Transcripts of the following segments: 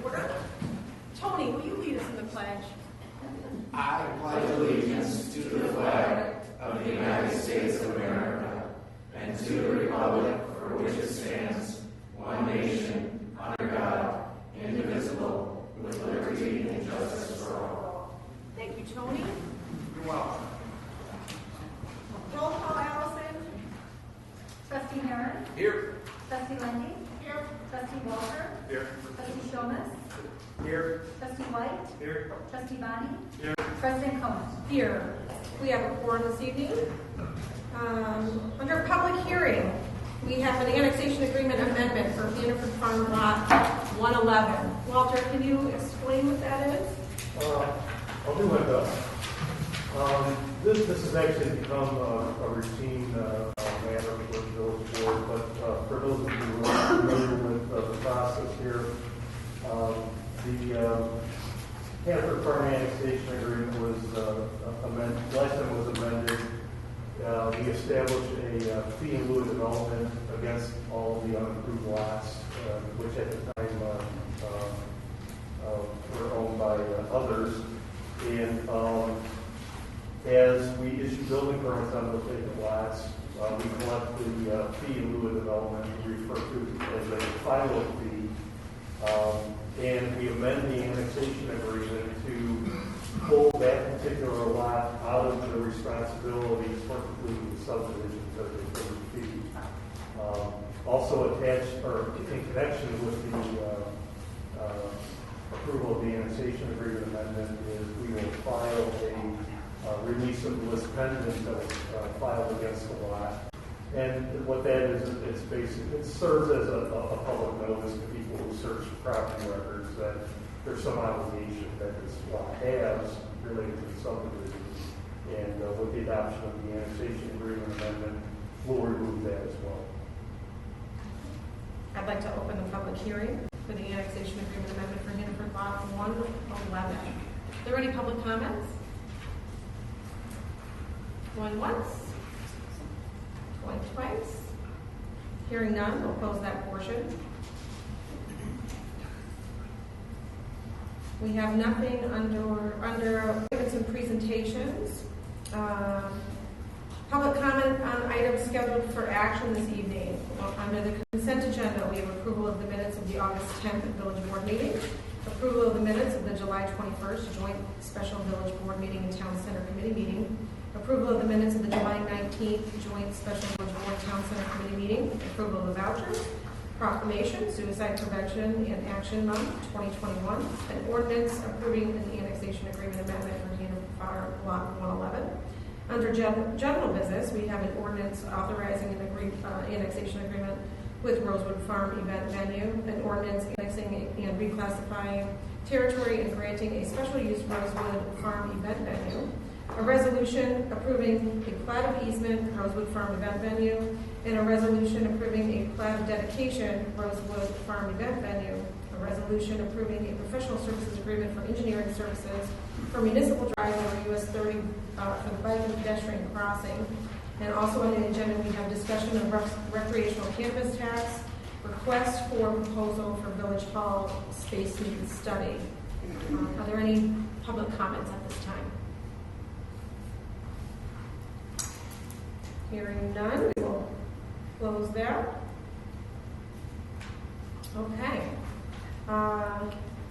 order. Tony, will you lead us in the pledge? I pledge allegiance to the flag of the United States of America and to the republic for which it stands, one nation, under God, indivisible, with liberty and justice for all. Thank you, Tony. You're welcome. Roll call, Allison. Trustee Herron. Here. Trustee Lindy. Here. Trustee Walter. Here. Trustee Shomas. Here. Trustee White. Here. Trustee Bonnie. Here. President Cohen. Here. We have a quorum this evening. Under public hearing, we have an annexation agreement amendment for Hannaford Farm Lot 111. Walter, can you explain what that is? I'll do my best. This has actually become a routine matter with the village board, but for those of you who are familiar with the process here, the Hannaford Farm Annexation Agreement was amended. Last time it was amended. We established a fee in lieu of development against all the unapproved lots, which at the time were owned by others. And as we issue building permits on those vacant lots, we collect the fee in lieu of development, we refer to as a final fee, and we amend the annexation agreement to pull that particular lot out of the responsibility for completing the subdivision to the fee. Also attached, or in connection with the approval of the annexation agreement amendment, is we will file a release of the list pendant that was filed against the lot. And what that is, it's basically, it serves as a public notice to people who search property records that there's some obligation that this lot has related to the subdivision. And with the adoption of the annexation agreement amendment, we'll remove that as well. I'd like to open the public hearing for the annexation agreement amendment for Hannaford Lot 111. Are there any public comments? Going once? Going twice? Hearing none, we'll close that portion. We have nothing under appointments and presentations. Public comment on items scheduled for action this evening. Under the consent agenda, we have approval of the minutes of the August 10th Village Board meeting, approval of the minutes of the July 21st Joint Special Village Board meeting and Town Center Committee meeting, approval of the minutes of the July 19th Joint Special Village Board Town Center Committee meeting, approval of the vouchers, proclamation, Suicide Prevention and Action Month 2021, an ordinance approving an annexation agreement amendment for Hannaford Farm Lot 111. Under general business, we have an ordinance authorizing an annexation agreement with Rosewood Farm event venue, an ordinance annexing and reclassifying territory and granting a special use Rosewood Farm event venue, a resolution approving a plat of easement Rosewood Farm event venue, and a resolution approving a plat of dedication Rosewood Farm event venue, a resolution approving a professional services agreement for engineering services for municipal drive over US 30 for the bike and pedestrian crossing. And also on the agenda, we have discussion of recreational cannabis tax, request for proposal for Village Hall space needs study. Are there any public comments at this time? Hearing none, we will close there. Okay.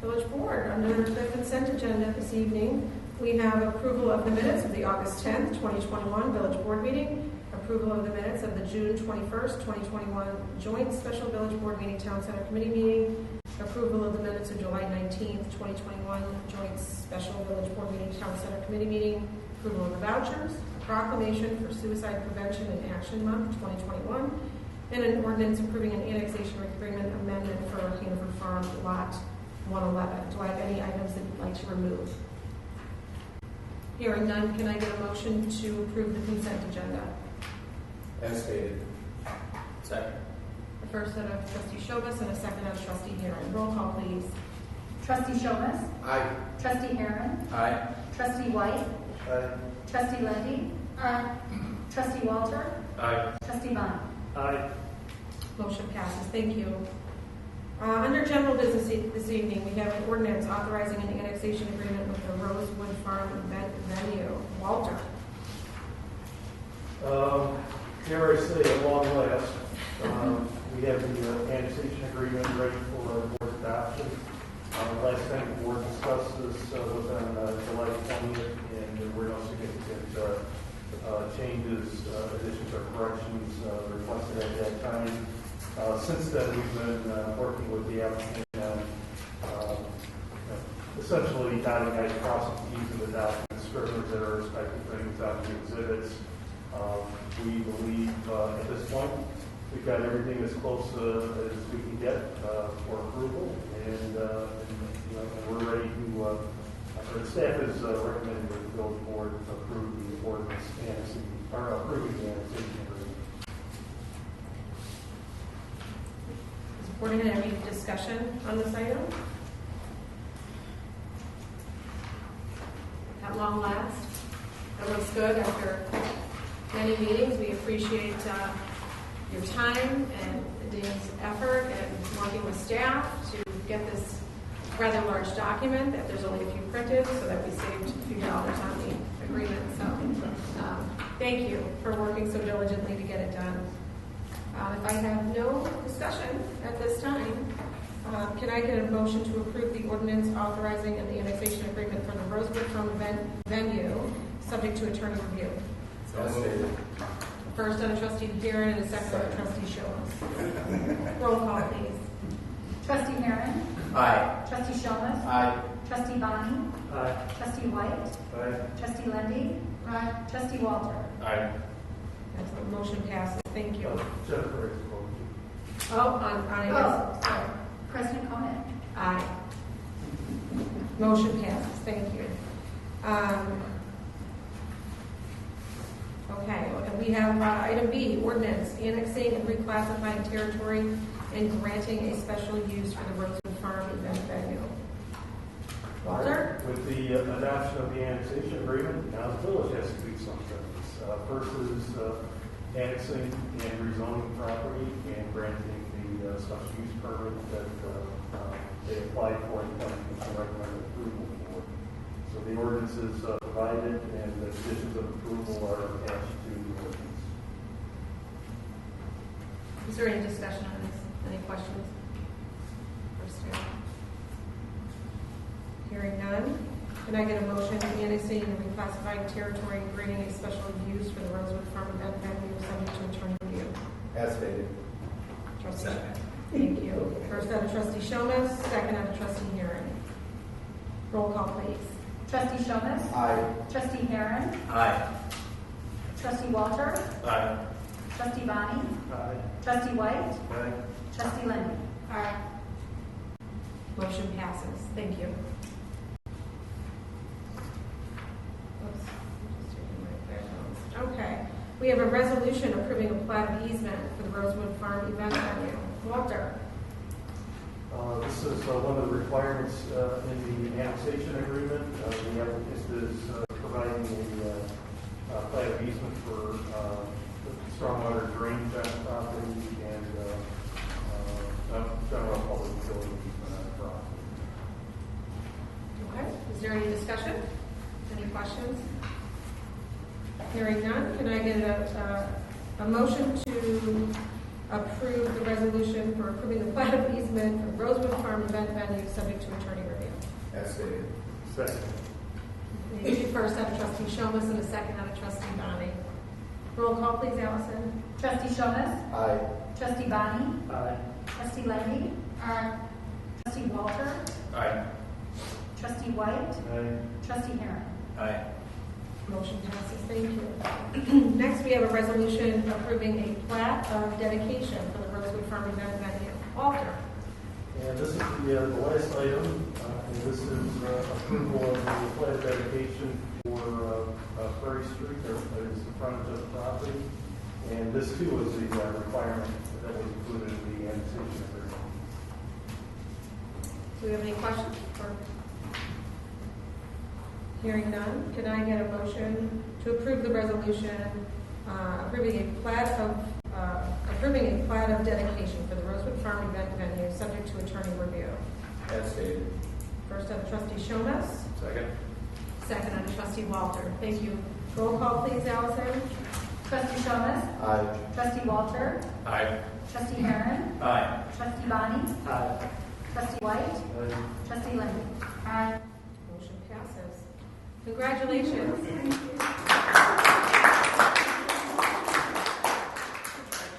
Village Board, under the consent agenda this evening, we have approval of the minutes of the August 10th, 2021 Village Board meeting, approval of the minutes of the June 21st, 2021 Joint Special Village Board meeting, Town Center Committee meeting, approval of the minutes of July 19th, 2021 Joint Special Village Board meeting, Town Center Committee meeting, approval of the vouchers, a proclamation for Suicide Prevention and Action Month 2021, and an ordinance approving an annexation agreement amendment for Hannaford Farm Lot 111. Do I have any items that you'd like to remove? Hearing none, can I get a motion to approve the consent agenda? As stated. Second. The first set of Trustee Shomas and a second of Trustee Herron. Roll call, please. Trustee Shomas. Aye. Trustee Herron. Aye. Trustee White. Aye. Trustee Lindy. Aye. Trustee Walter. Aye. Trustee Bonnie. Aye. Motion passes. Thank you. Under general business this evening, we have an ordinance authorizing an annexation agreement with the Rosewood Farm event venue. Walter. Here I say at long last, we have the annexation agreement ready for board adoption. Last time the board discussed this was on July 20th, and there were no significant changes, additions, or corrections requested at that time. Since then, we've been working with the applicant on essentially dotting i's, crossing t's in the documents, scribblers that are respective things on the exhibits. We believe at this point we've got everything as close as we can get for approval, and we're ready to. Our staff is recommending that the village board approve the ordinance approving the annexation agreement. Is the board going to have any discussion on this item? At long last, that looks good after many meetings. We appreciate your time and Dan's effort and working with staff to get this rather large document that there's only a few printed so that we saved a few dollars on the agreement. So thank you for working so diligently to get it done. If I have no discussion at this time, can I get a motion to approve the ordinance authorizing the annexation agreement for the Rosewood Farm event venue subject to attorney review? First on trustee Heron and a second on trustee Shomas. Roll call, please. Trustee Heron. Aye. Trustee Shomas. Aye. Trustee Bonnie. Aye. Trustee White. Aye. Trustee Lindy. Trustee Walter. Aye. Excellent. Motion passes. Thank you. Jennifer is voting. Oh, on Oh, sorry. President Conant. Aye. Motion passes. Thank you. Okay, we have item B, ordinance annexing and reclassifying territory and granting a special use for the Rosewood Farm event venue. Walter? With the adoption of the annexation agreement, now the village has to do something. First is annexing and rezoning property and granting the special use permit that they applied for and recommend approval for. So the ordinance is provided and the conditions of approval are attached to the ordinance. Is there any discussion on this? Any questions? Hearing none. Can I get a motion annexing and reclassifying territory and granting a special use for the Rosewood Farm event venue subject to attorney review? As stated. Trustee. Thank you. First out of trustee Shomas, second out of trustee Heron. Roll call, please. Trustee Shomas. Aye. Trustee Heron. Aye. Trustee Walter. Aye. Trustee Bonnie. Aye. Trustee White. Aye. Trustee Lindy. Motion passes. Thank you. Oops. Just taking my background. Okay. We have a resolution approving a plat of easement for the Rosewood Farm event venue. Walter. This is one of the requirements in the annexation agreement. The applicant is providing a plat of easement for stormwater drainage on the property and general public utility easement on the property. Okay. Is there any discussion? Any questions? Hearing none, can I get a motion to approve the resolution for approving the plat of easement for Rosewood Farm event venue subject to attorney review? As stated. Second. First out of trustee Shomas and a second out of trustee Bonnie. Roll call, please, Allison. Trustee Shomas. Aye. Trustee Bonnie. Aye. Trustee Lindy. Trustee Walter. Aye. Trustee White. Aye. Trustee Heron. Aye. Motion passes. Thank you. Next, we have a resolution approving a plat of dedication for the Rosewood Farm event venue. Walter. And this is the last item, and this is approval of the plat of dedication for Prairie Street. There is the frontage of the property, and this too is the requirement that was included in the annexation agreement. Do we have any questions? Hearing none, can I get a motion to approve the resolution approving a plat of dedication for the Rosewood Farm event venue, subject to attorney review. As stated. First on trustee Shomas, Second. second on trustee Walter. Thank you. Roll call, please, Allison. Trustee Thomas. Aye. Trustee Walter. Aye. Trustee Herron. Aye. Trustee Bonnie. Aye. Trustee White. Trustee Lindy. Aye. Motion passes. Congratulations. Thank you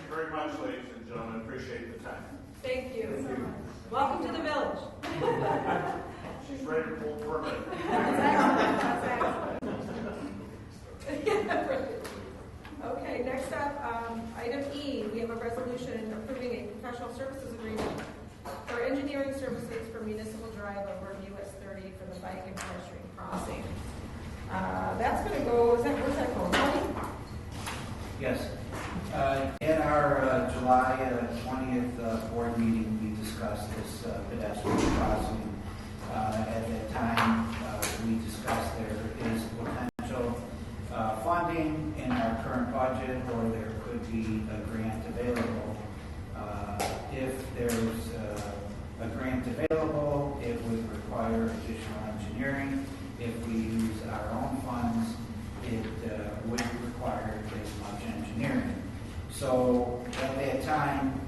very much, ladies and gentlemen. Appreciate the time. Thank you. Welcome to the village. She's ready to pull permit. Okay, next up, item E, we have a resolution approving a professional services agreement for engineering services for municipal drive over US 30 for the bike and pedestrian crossing. That's going to go, where's that going? Tony? Yes. At our July 20th board meeting, we discussed this pedestrian crossing. At that time, we discussed there is potential funding in our current budget, or there could be a grant available. If there's a grant available, it would require additional engineering. If we use our own funds, it wouldn't require as much engineering. So at that time,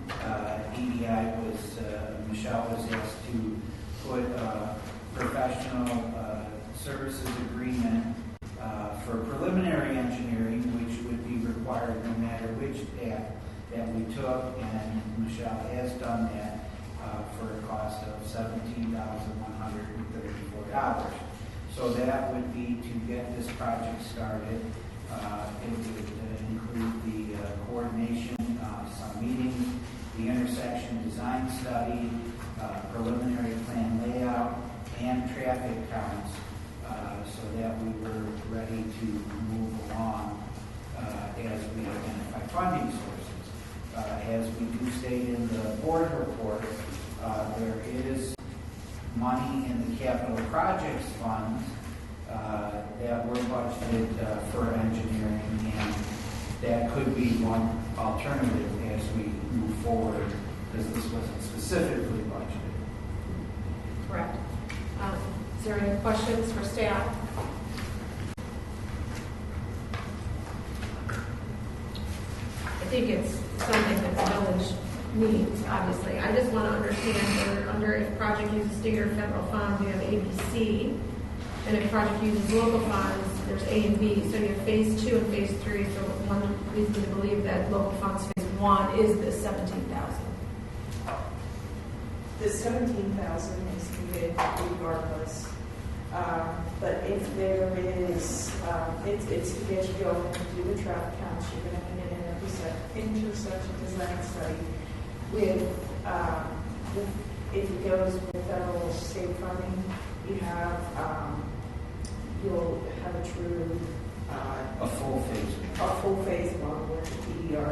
Michelle was asked to put a professional services agreement for preliminary engineering, which would be required no matter which path that we took, and Michelle has done that for a cost of $17,134. So that would be to get this project started. It would include the coordination, some meetings, the intersection design study, preliminary plan layout, and traffic counts, so that we were ready to move along as we identify funding sources. As we do state in the board report, there is money in the capital projects funds that were budgeted for engineering, and that could be one alternative as we move forward, because this wasn't specifically budgeted. Correct. Is there any questions for staff? I think it's something that the village needs, obviously. I just want to understand, under if project uses state or federal funds, we have A, B, C. And if project uses local funds, there's A and B. So you have phase 2 and phase 3. So one leads me to believe that local funds phase 1 is the 17,000. The 17,000 is committed regardless. But if there is, it's to get you going to do the traffic counts, you're going to need an intersection design study with, if it goes with federal or state funding, you'll have a true, A full phase. one where the PDR,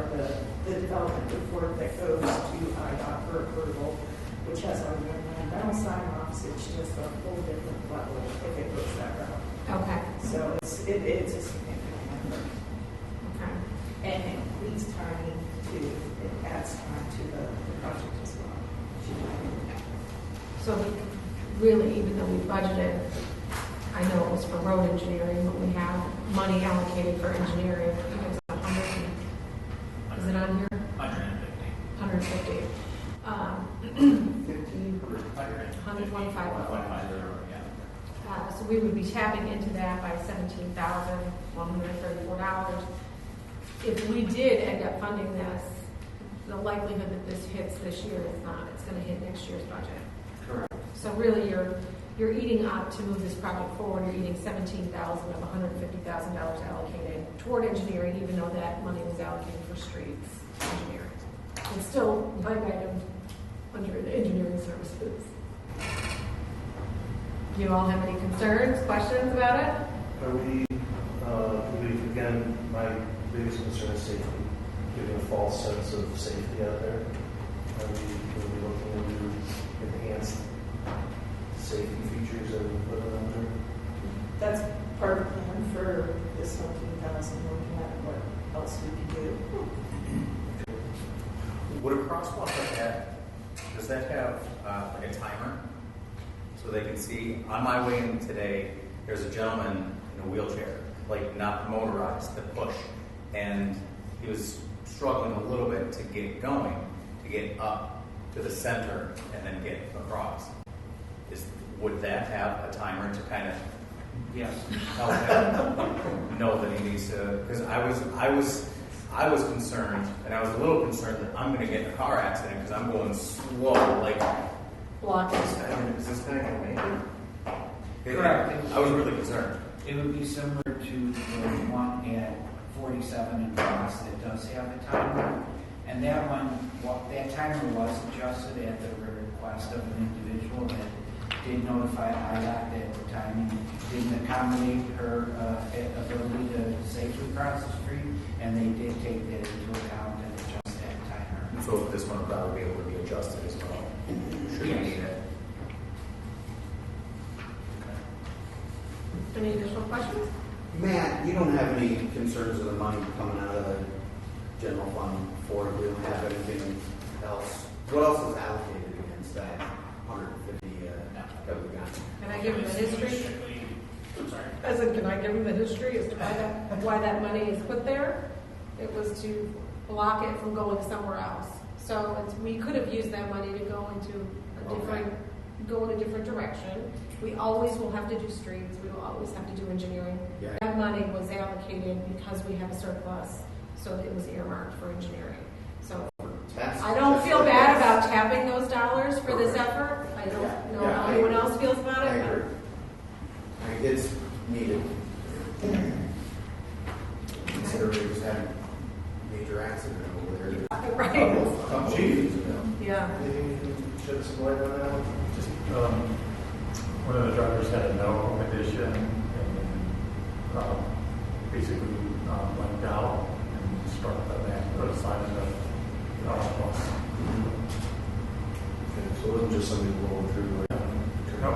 the development report that goes to IDOT for approval, which has our environmental sign-offs. It's just a whole different level if it goes that route. Okay. So it's a significant number. Okay. And it leads time it adds time to the project as well. So really, even though we budgeted, I know it was for road engineering, but we have money allocated for engineering. I think it's 100. Is it on here? 150. 15 or 125. yeah. So we would be tapping into that by $17,134. If we did end up funding this, the likelihood that this hits this year is not. It's going to hit next year's budget. Correct. So really, you're eating up to move this project forward. You're eating $17,000 of $150,000 allocated toward engineering, even though that money was allocated for streets engineering. It's still line item under the engineering services. Do you all have any concerns, questions about it? Are we, again, my biggest concern is safety, giving a false sense of safety out there. Are we looking into enhanced safety features that we put on there? That's part of the plan for this 17,000, looking at what else we can do. Would a crosswalk like that does that have like a timer so they can see? On my way in today, there's a gentleman in a wheelchair, like not motorized, to push, and he was struggling a little bit to get going, to get up to the center and then get across. Would that have a timer to kind of Yes. help him know that he needs to? Because I was concerned, and I was a little concerned that I'm going to get in a car accident because I'm going slow, like Blocking. is this guy going to make it? Correct. I was really concerned. It would be similar to the one at 47 and Ross that does have a timer. And that one, that timer was adjusted at the request of an individual that did notify IDOT that the timing didn't accommodate her ability to safely cross the street, and they did take that into account and adjust that timer. So this one will probably be able to be adjusted as well. Should we Yes. need it? Any additional questions? Matt, you don't have any concerns of the money coming out of the general fund for it? You don't have anything else? What else is allocated against that 150 that we got? Can I give him the history? I'm sorry. I said, can I give him the history as to why that money is put there? It was to block it from going somewhere else. So we could have used that money to go into go in a different direction. We always will have to do streets. We will always have to do engineering. Yeah. That money was allocated because we have a surplus, so it was earmarked for engineering. So I don't feel bad about tapping those dollars for this effort. I don't know how anyone else feels about I it. agree. I mean, it's needed. Considering we just had a major accident over there. Right. A couple of years ago. Yeah. Anything you can shed some light on that one? Just, one of the drivers had a no condition and basically went down and struck the back of the side of the bus. Okay, so it wasn't just somebody rolling through. No.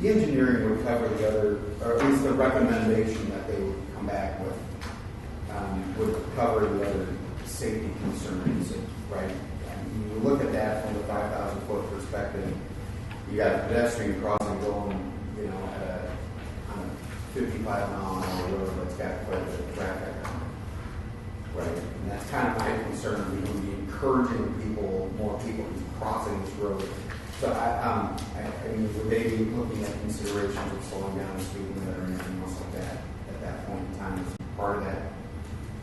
The engineering would cover the other, or at least the recommendation that they would come back with, would cover the other safety concerns, right? And you look at that from the 5,000-foot perspective, you got a pedestrian crossing going, on a 55-mile-an-hour road that's got quite a bit of traffic on it, right? And that's kind of my concern. We would be encouraging more people to be crossing this road. So I mean, would they be looking at considerations of slowing down the speed limit or anything else like that at that point in time as part of that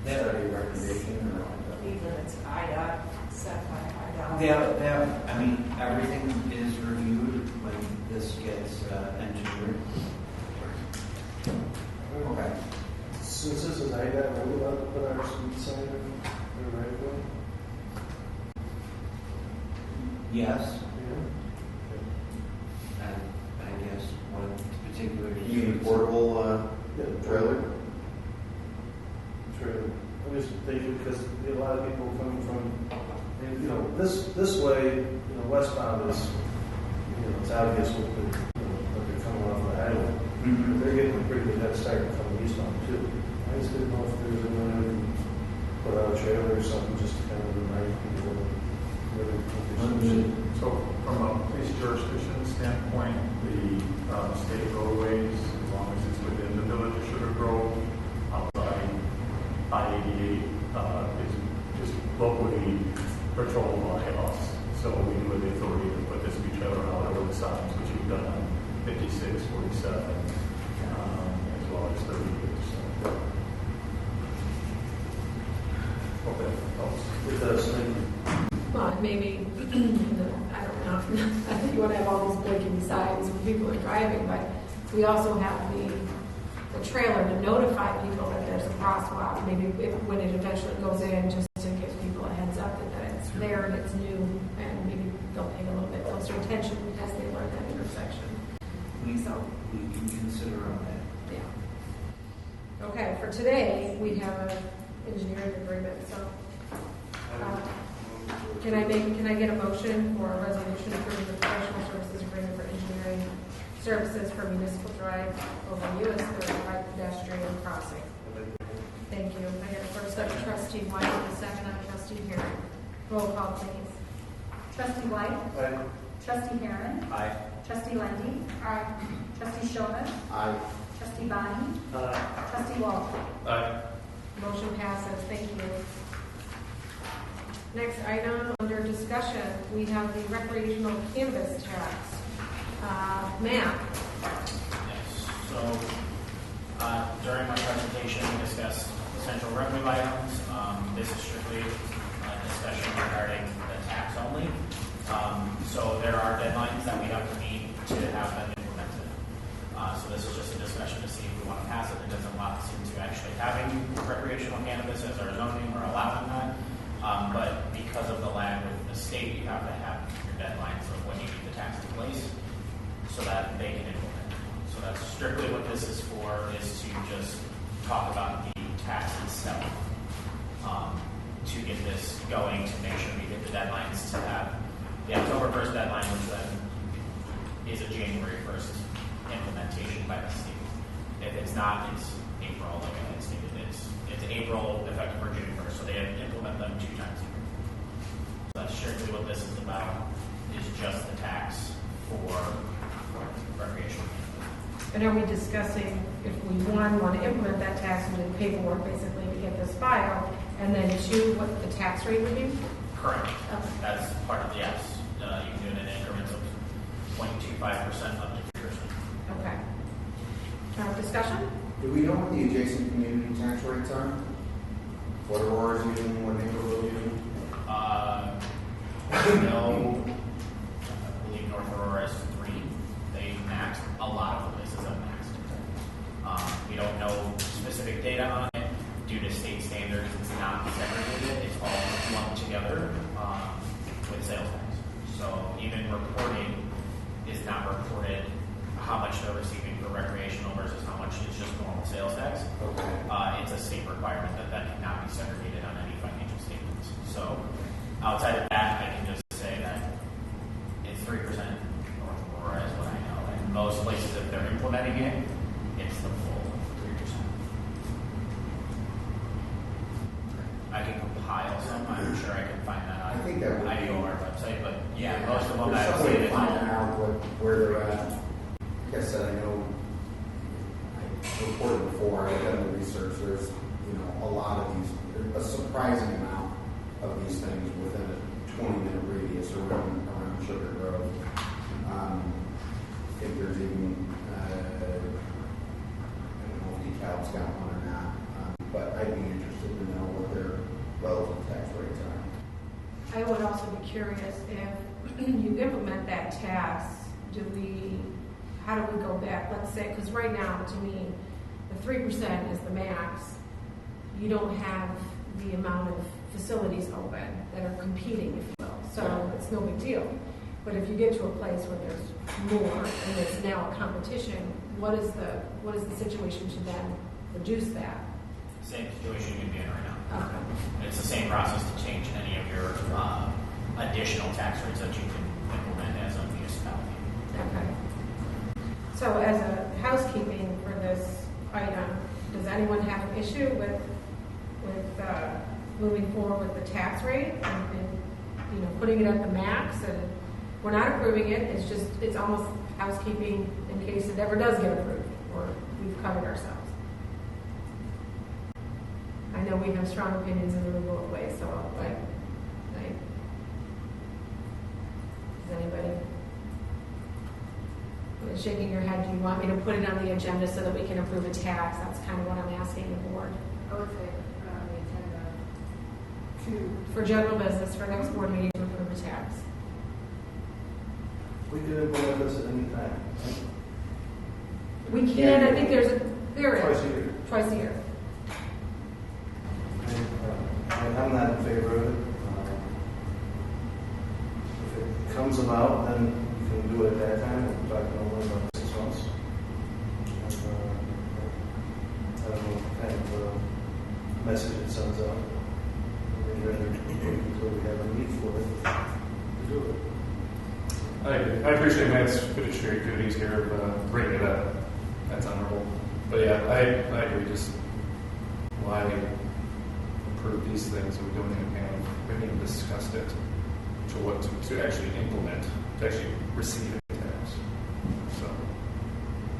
study recommendation? Or Speed limits, IDOT, set by IDOT. Everything is reviewed when this gets engineered. Okay. Since this is IDOT, are we allowed to put our speed sign in the right of way? Yes. I guess what particular. You need a portable trailer? Trailer. I'm just thinking because a lot of people coming from, this way, westbound is, it's obvious what they're coming off the highway. Mm-hmm. They're getting a pretty good head start coming eastbound too. I just didn't know if there's a way to put out a trailer or something just to kind of remind people where they're So from a police jurisdiction standpoint, the state roadways, as long as it's within the village of Sugar Grove, outside I-88 is just locally patrolled by us. So we do have the authority to put the speed trailer out over the signs, which we've done on 56, 47, as well as 38. So hope that helps. It does, thank you. Well, maybe, I don't know, I think you want to have all these blinking signs when people are driving, but we also have the trailer to notify people that there's a crosswalk, maybe when it eventually goes in, just to give people a heads up that it's there and it's new, and maybe they'll pay a little bit closer attention as they learn that intersection. We can consider on that. Yeah. Okay, for today, we have an engineering agreement, so. Can I get a motion for a resolution approving the professional services agreement for engineering services for municipal drive over US 35 pedestrian crossing? Thank you. I got a first up, trustee trustee White, and a second on trustee Herring. Roll call, please. Trustee White. Aye. Trustee Herron. Aye. Trustee Lendy. Aye. Trustee Shona. Aye. Trustee Bonnie. Aye. Trustee Walter. Aye. Motion passes. Thank you. Next item under discussion, we have the recreational cannabis tax. Matt. Yes, so during my presentation, we discussed central revenue items. This is strictly a discussion regarding the tax only. So there are deadlines that we have to meet to have them implemented. So this is just a discussion to see if we want to pass it. It doesn't lock us into actually having recreational cannabis as our zoning or allowing that. But because of the lag with the state, you have to have your deadlines of when you need the tax in place so that they can implement it. So that's strictly what this is for, is to just talk about the tax itself. To get this going, to make sure we hit the deadlines, to have the October 1st deadline, which then is a January 1st implementation by the state. If it's not, it's April, like I had stated. It's April effective for June 1st, so they implement them 2 times a year. So that's strictly what this is about, is just the tax for recreational cannabis. And are we discussing if we want to implement that tax and do paperwork basically to get this filed, and then 2, what the tax rate would be? Correct. Okay. That's part of the yes. You can do it in increments of 0.25% up to 3%. Okay. Discussion? Do we know what the adjacent community tax rates are? What Aurora's using, what Naperville using? No, I believe North Aurora is 3. They maxed, a lot of the places have maxed. We don't know specific data on it. Due to state standards, it's not segregated. It's all lumped together with sales tax. So even reporting is not reported how much they're receiving for recreational versus how much is just normal sales tax. Okay. It's a state requirement that cannot be segregated on any financial statements. So outside of that, I can just say that it's 3% North Aurora is what I know. And most places, if they're implementing it, it's the full 3%. I can compile some. I'm sure I can find that on I think that would be- IDOR website, but yeah, most of them There's I've some way seen to it find all. out where they're at. Like I said, I know I reported before, I've done the research, there's, a lot of these, a surprising amount of these things within a 20-minute radius around Sugar Grove. I think there's even, I don't know if DeKalb's got one or not, but I'd be interested to know what their relative tax rates are. I would also be curious if you implement that tax, how do we go back? Let's say, because right now, to me, the 3% is the max. You don't have the amount of facilities open that are competing, if you will. So it's no big deal. But if you get to a place where there's more and it's now a competition, what is the situation to then reduce that? Same situation you'd be in right now. Okay. It's the same process to change any of your additional tax rates that you can implement as a municipality. Okay. So as a housekeeping for this item, does anyone have an issue with moving forward with the tax rate and putting it at the max? And we're not approving it. It's almost housekeeping in case it ever does get approved or we've covered ourselves. I know we have strong opinions in the both ways, so does anybody? Shaking your head, do you want me to put it on the agenda so that we can approve a tax? That's kind of what I'm asking the board. I would say put on the agenda For general business, for next board meeting to approve a tax. We could implement this at any time. We can, I think there is. Twice a year. Twice a year. I'm not in favor of it. If it comes about, then you can do it at that time. We're talking only about 6 months. I don't know what kind of message it sends out. We'd rather wait until we have a need for it to do it. I appreciate Matt's fiduciary duties here of bringing it up. That's honorable. But yeah, I agree. Just why approve these things, and we haven't even discussed it to actually implement, to actually receive a tax. So,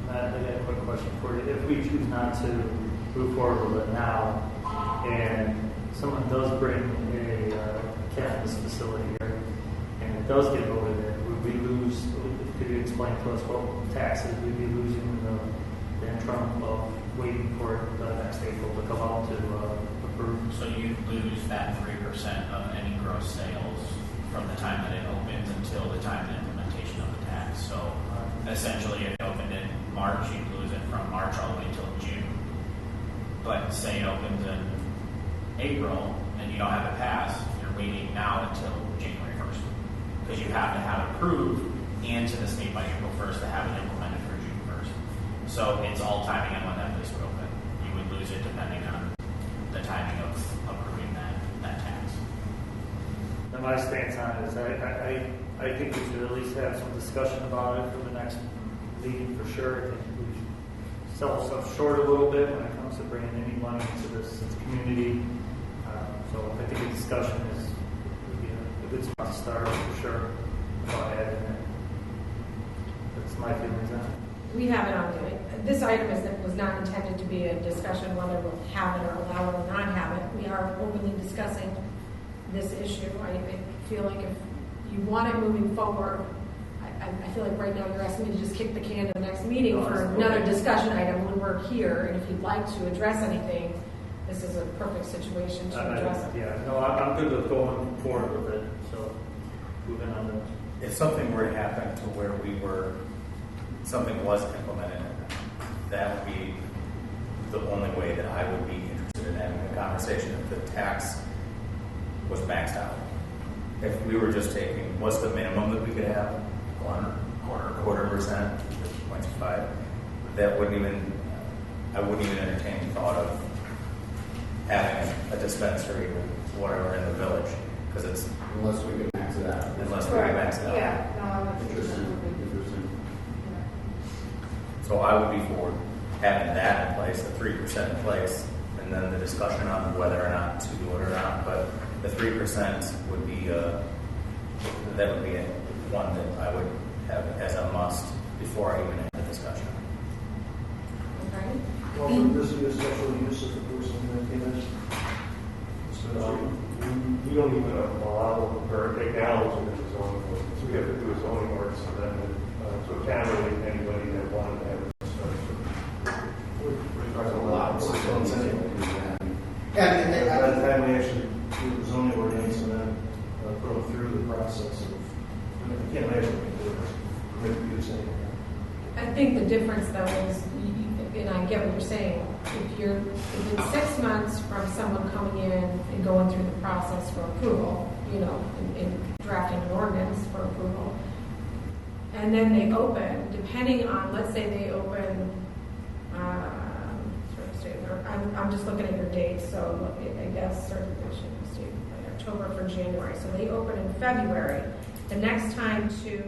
Matt, I got a quick question for you. If we choose not to move forward with it now, and someone does bring a cannabis facility here, and it does get voted in, would we lose, could you explain to us what taxes we'd be losing the interim of waiting for the next April to come out to approve? So you lose that 3% of any gross sales from the time that it opens until the time of the implementation of the tax. So essentially, if it opened in March, you'd lose it from March all the way until June. But say it opens in April and you don't have it passed, you're waiting now until January 1st. Because you have to have it approved and to the state by April 1st to have it implemented for June 1st. So it's all timing on when that place would open. You would lose it depending on the timing of approving that tax. And my stance on it is I think we should at least have some discussion about it for the next meeting for sure. I think we should sell ourselves short a little bit when it comes to bringing any money into this community. So I think a discussion is a good spot to start for sure about adding it. That's my feelings on it. We have it on it. This item was not intended to be a discussion whether we'll have it or allow it or not have it. We are openly discussing this issue. I feel like if you want it moving forward, I feel like right now you're asking me to just kick the can to the next meeting for another discussion item when we're here. And if you'd like to address anything, this is a perfect situation to address it. Yeah, no, I'm good with going forward with it. So moving on to. If something were to happen to where something was implemented, that would be the only way that I would be interested in having a conversation if the tax was maxed out. If we were just taking, what's the minimum that we could have? 1.25%, 0.25. That wouldn't even, I wouldn't even entertain the thought of having a dispensary or whatever in the village, because it's Unless we can max it out. unless we can max it out. Yeah, no, Interesting. So I would be for having that in place, the 3% in place, and then the discussion on whether or not to do it or not. But the 3% would be that would be one that I would have as a must before I even have the discussion. Okay. Well, would this be a special use of the person that came in? We don't even allow or acknowledge it as a zoning ordinance. We have to do a zoning ordinance and then to accommodate anybody that wanted to have it. And By the time we actually do the zoning ordinance and then go through the process of, I can't imagine we can do this. Permit use anyway. I think the difference though is, and I get what you're saying, if it's 6 months from someone coming in and going through the process for approval, in drafting an ordinance for approval, and then they open, depending on, let's say they open, I'm just looking at your dates, so I guess certification, October for January, so they open in February. The next time to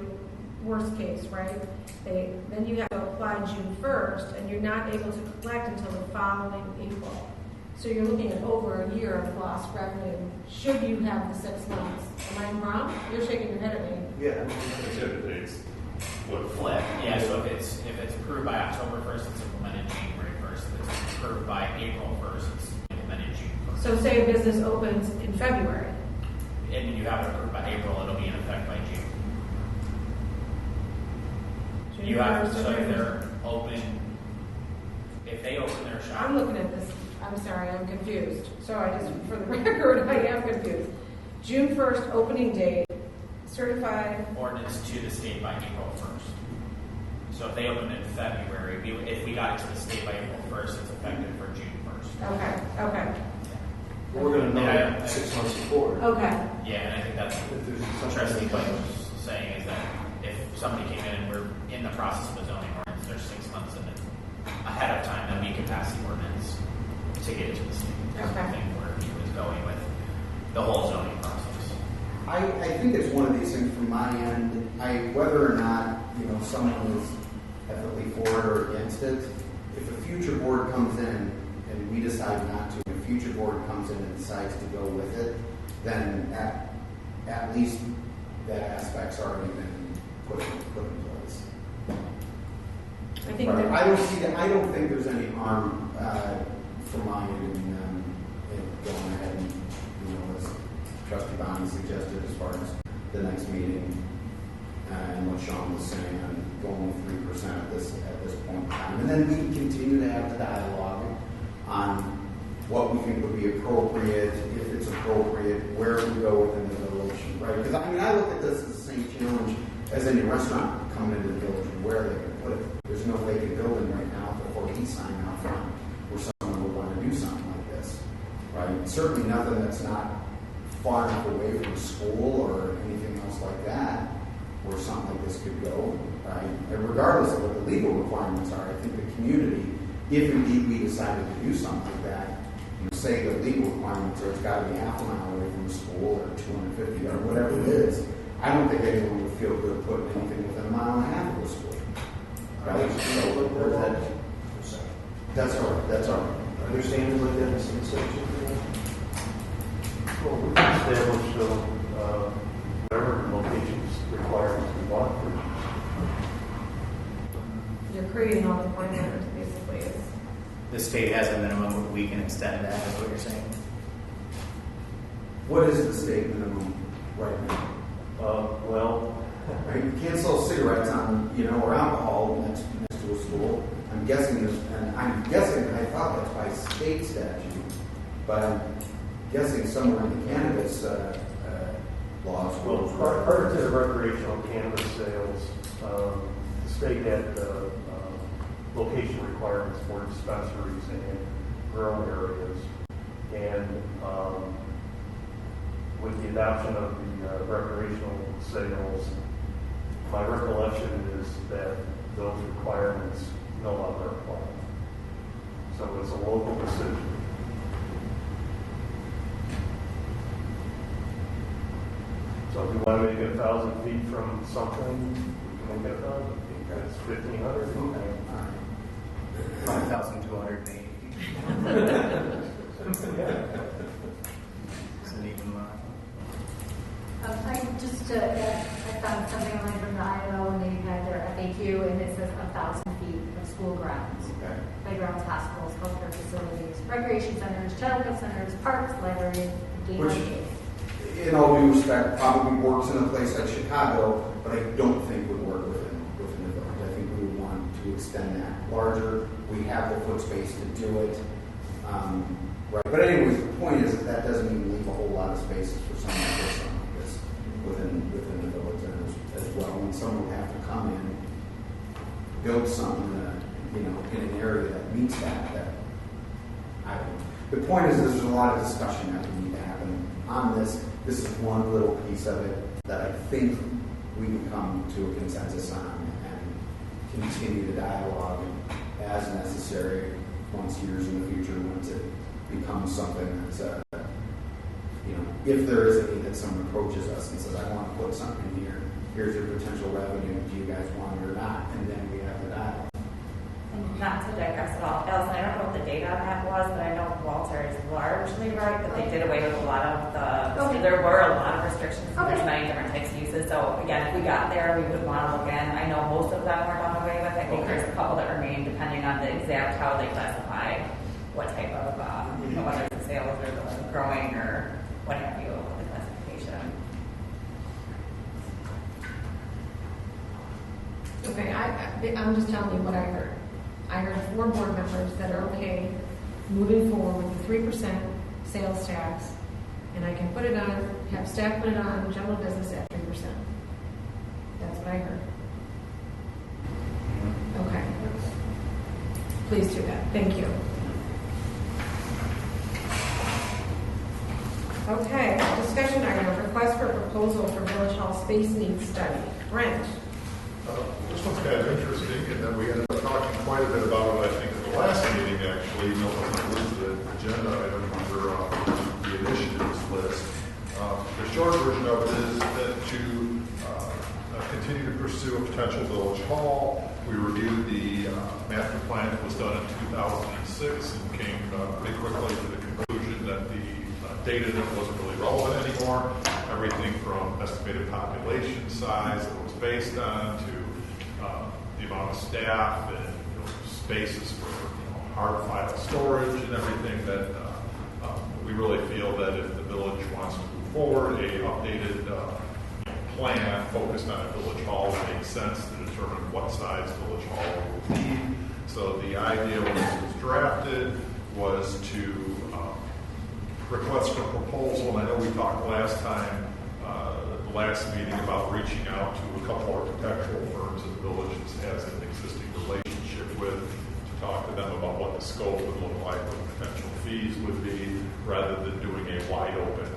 worst case, right? Then you have to apply June 1st, and you're not able to collect until the following April. So you're looking at over a year of lost revenue. Should you have the 6 months? Am I wrong? You're shaking your head at me. Yeah. Exhibit dates would Flip. Yeah, so if it's approved by October 1st, it's implemented January 1st. If it's approved by April 1st, it's implemented June 1st. So say a business opens in February. And you have it approved by April, it'll be in effect by June. You have, so if they're open, if they open their shop. I'm looking at this. I'm sorry, I'm confused. So for the record, I am confused. June 1st opening date, certified. Ordinance to the state by April 1st. So if they open in February, if we got it to the state by April 1st, it's effective for June 1st. Okay. We're going to know that 6 months before. Okay. Yeah, and I think that's what Trustee White was saying, is that if somebody came in and we're in the process of a zoning ordinance, there's 6 months ahead of time, then we can pass the ordinance to get it to the state. That's the thing where he was going with the whole zoning process. I think it's one of these things from my end. Whether or not someone is heavily for it or against it, if a future board comes in and we decide not to in the future board comes in and decides to go with it, then at least that aspect's already been put in place. I think But that I don't think there's any harm from my end in going ahead and, as Trustee Bonnie suggested, as far as the next meeting and what Sean was saying on going with 3% at this point in time. And then we can continue to have the dialogue on what we think would be appropriate, if it's appropriate, where we go within the village, right? Because I look at this as the same challenge as any restaurant coming into the village and where they can put it. There's no vacant building right now before he signed out front where someone would want to do something like this, right? Certainly nothing that's not far enough away from school or anything else like that where something like this could go, right? And regardless of what the legal requirements are, I think the community, if indeed we decided to do something like that, say the legal requirements are it's got to be half a mile away from the school or 250 or whatever it is, I don't think anyone would feel good putting anything within a mile and a half of the school. Right? That's all right. That's all right. Understanding within this section. Well, we can establish whatever locations requirements we want. you're creating all the parameters, basically. The state has a minimum, but we can extend that, is what you're saying? What is the state minimum right now? Right? You can't sell cigarettes or alcohol next to a school. I'm guessing I thought that's by state statute, but I'm guessing somewhere in the cannabis laws. Well, prior to the recreational cannabis sales, the state had location requirements for dispensaries and grow areas. And with the adoption of the recreational sales, my recollection is that those requirements no longer apply. So it's a local decision. So if you want to make it 1,000 feet from something, we can make it 1,000 feet. That's 1,500 feet. 5,280. It's an even line. I found something online from the IO and they had their FAQ and it says 1,000 feet of school grounds. Okay. Playgrounds, hospitals, healthcare facilities, recreation centers, childcare centers, parks, libraries, game arcades. In all due respect, probably works in a place like Chicago, but I don't think would work within the village. I think we would want to extend that larger. We have the foot space to do it. Right. But anyways, the point is that doesn't even leave a whole lot of spaces for someone to do something like this within the village as well. And someone would have to come in, build something, in an area that meets that. I don't know. The point is, there's a lot of discussion that would need to happen on this. This is one little piece of it that I think we can come to a consensus on and continue the dialogue as necessary once years in the future, once it becomes something that's, if there is a need that someone approaches us and says, I want to put something here, here's your potential revenue, do you guys want it or not? And then we have the dialogue. And not to digress at all, Allison, I don't know what the data on that was, but I know Walter is largely right, but they did away with a lot of there were a lot of restrictions, there's many different types of uses, so again, if we got there, we would want to look in. I know most of them were done away with, I think there's a couple that remain depending on the exact how they classify what type of, whether it's the sales or the growing or what have you, the classification. Okay, I'm just telling you what I heard. I heard 4 board members that are okay moving forward with the 3% sales tax, and I can put it on, have staff put it on general business at 3%. That's what I heard. Okay. Please do that. Thank you. Okay, discussion item, request for proposal for Village Hall space needs study. Brent. This one's kind of interesting, and then we ended up talking quite a bit about it, I think, at the last meeting, actually, even though it wasn't the agenda item under the initiatives list. The short version of it is that to continue to pursue a potential village hall, we reviewed the master plan that was done in 2006 and came pretty quickly to the conclusion data that wasn't really relevant anymore. Everything from estimated population size that it was based on to the amount of staff and spaces for hard file storage and everything that we really feel that if the village wants to move forward, a updated plan focused on a village hall makes sense to determine what size village hall will be. So the idea when this was drafted was to request for proposal, and I know we talked last time, the last meeting, about reaching out to a couple architectural firms that the village has an existing relationship with to talk to them about what the scope would look like, what potential fees would be, rather than doing a wide open,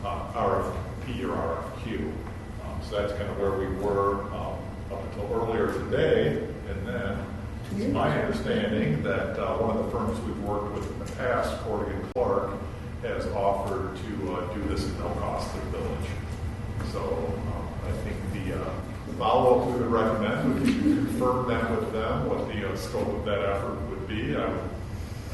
RFP or RFQ. So that's kind of where we were up until earlier today, and then it's my understanding that one of the firms we've worked with in the past, Corrigan Clark, has offered to do this at no cost to the village. So I think the follow-up we would recommend would be to confirm that with them, what the scope of that effort would be. I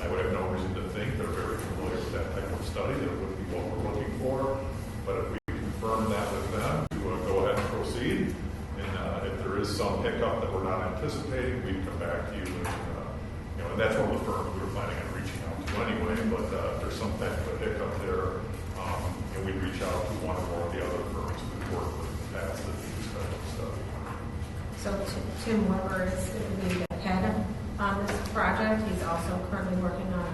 would have no reason to think they're very familiar with that type of study, that it would be what we're looking for. But if we confirm that with them, to go ahead and proceed. And if there is some hiccup that we're not anticipating, we'd come back to you. And that's one of the firms we were planning on reaching out to anyway. But if there's some type of a hiccup there, we'd reach out to one or more of the other firms we've worked with in the past that do this type of stuff. So Tim Weber is going to be the head on this project. He's also currently working on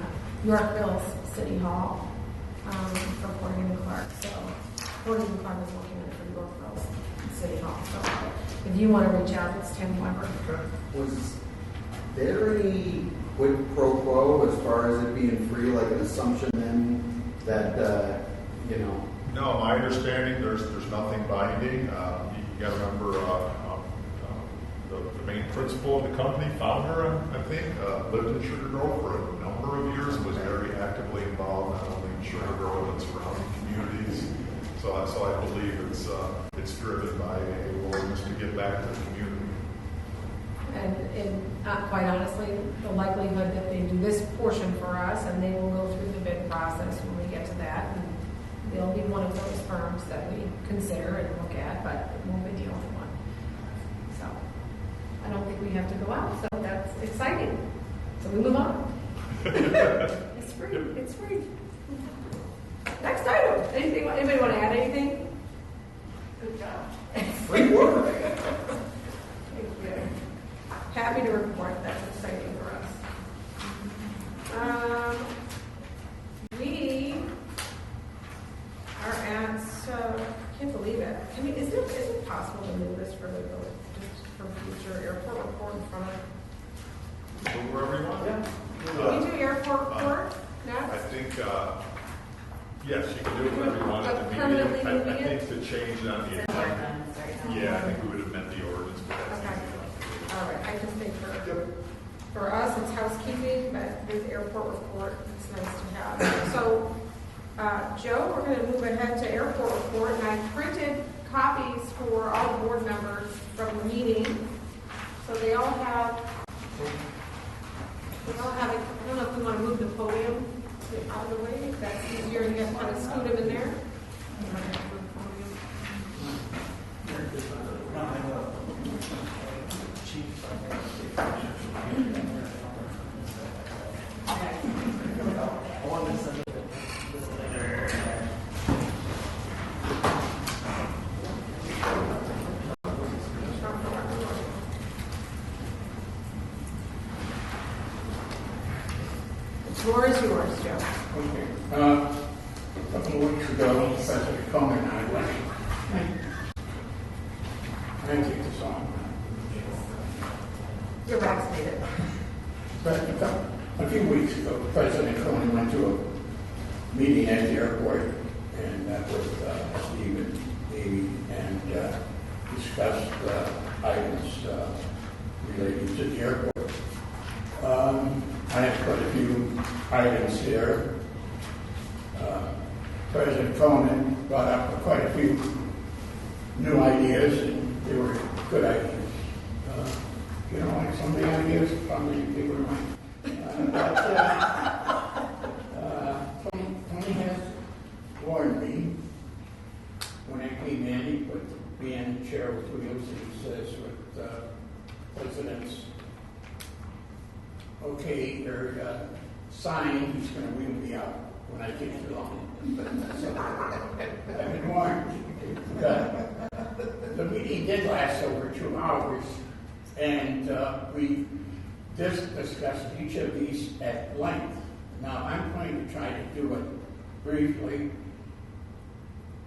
Yorkville City Hall for Corrigan Clark. So Corrigan Clark is working on it for Yorkville City Hall. So if you want to reach out, it's Tim Weber. Was there any quid pro quo as far as it being free, like an assumption then that, No, my understanding, there's nothing binding. You got to remember the main principal of the company, founder, I think, lived in Sugar Grove for a number of years and was very actively involved not only in Sugar Grove and surrounding communities. So I believe it's driven by a willingness to give back to the community. And quite honestly, the likelihood that they do this portion for us and they will go through the bid process when we get to that. And they'll be one of those firms that we consider and look at, but it won't be the only one. So I don't think we have to go out. So that's exciting. So we move on. It's free. It's free. Next item. Anybody want to add anything? Good job. free work. Thank you. Happy to report. That's exciting for us. We are at, I can't believe it. Is it possible to move this for the village, just for future airport report in front of? Go wherever you want. Yeah. Can we do airport report I next? think, yes, you can do it whenever you want it to be. Permanently I moving think it? to change it on the agenda. Yeah, I think we would amend the ordinance, but that's Okay. easy enough. All right, I just think for us, it's housekeeping, but this airport report, it's nice to have. So, Joe, we're going to move ahead to airport report, and I printed copies for all the board members from the meeting. So they all have it. I don't know if we want to move the podium out of the way, if that's easier, and you have to kind of scoot them in there. The floor is yours, Joe. Okay. A couple of weeks ago, President Coleman and I went. I didn't take this on. You're vaccinated. But a few weeks ago, President Coleman went to a meeting at the airport and met with Steve and Amy and discussed items relating to the airport. I have quite a few items here. President Coleman brought up quite a few new ideas, and they were good ideas. Like some of the ideas, probably they were mine. Tony has warned me when I came in. He put me in a chair with wheels, and he says, with president's okay, or sign, he's going to wheel me out when I get too long. So, I've been warned. The meeting did last over 2 hours, and we discussed each of these at length. Now, I'm going to try to do it briefly,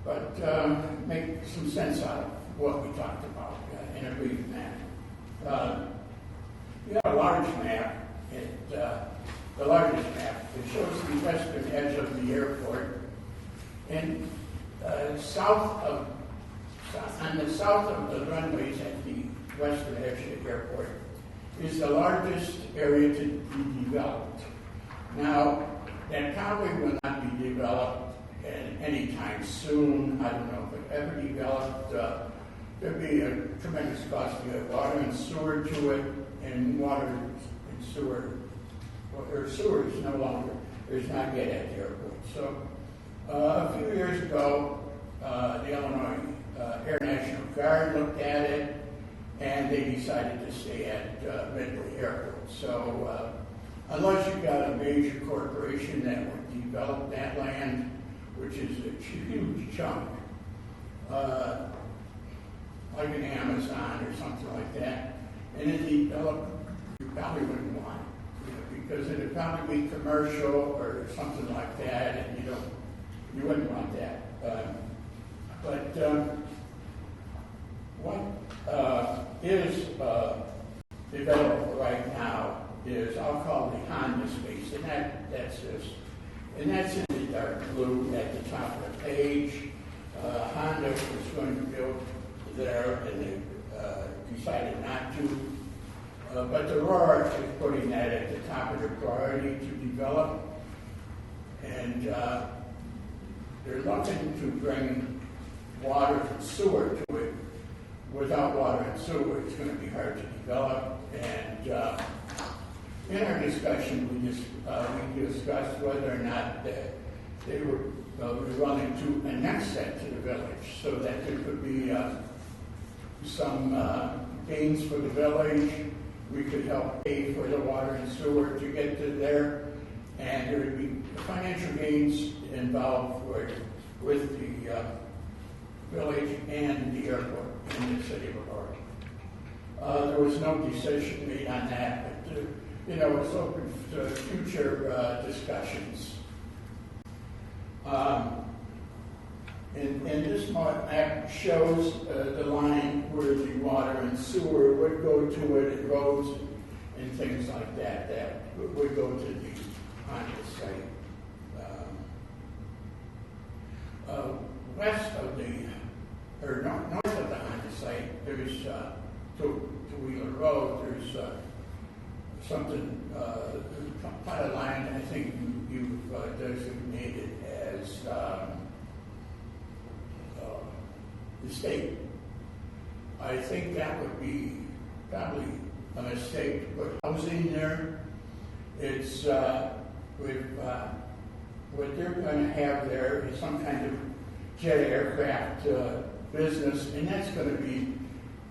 but make some sense out of what we talked about in a brief manner. We have a large map, the largest map. It shows the western edge of the airport, and on the south of the runways at the western edge of the airport is the largest area to be developed. Now, that probably will not be developed anytime soon. I don't know if it ever developed. There'd be a tremendous cost to get water and sewer to it, and water and sewer, or sewer is no longer, there's not yet at the airport. So, a few years ago, the Illinois Air National Guard looked at it, and they decided to stay at Midway Airport. So, unless you've got a major corporation that would develop that land, which is a huge chunk, like an Amazon or something like that, and it developed, you probably wouldn't want it, because it'd probably be commercial or something like that, and you wouldn't want that. But what is developed right now is, I'll call the Honda space, and that's this. And that's in the dark blue at the top of the page. Honda was going to build there, and they decided not to. But the Aurora is putting that at the top of their priority to develop. And they're looking to bring water and sewer to it. Without water and sewer, it's going to be hard to develop. And in our discussion, we discussed whether or not they were willing to annex that to the village, so that there could be some gains for the village. We could help pay for the water and sewer to get to there, and there would be financial gains involved with the village and the airport in the city of Aurora. There was no decision made on that, but it's open to future discussions. And this map shows the line where the water and sewer would go to it, and roads and things like that, that would go to the Honda site. West of north of the Honda site, there's to Wheeler Road, there's something, quite a line I think you've designated as the state. I think that would be probably a mistake to put housing there. It's what they're going to have there is some kind of jet aircraft business, and that's going to be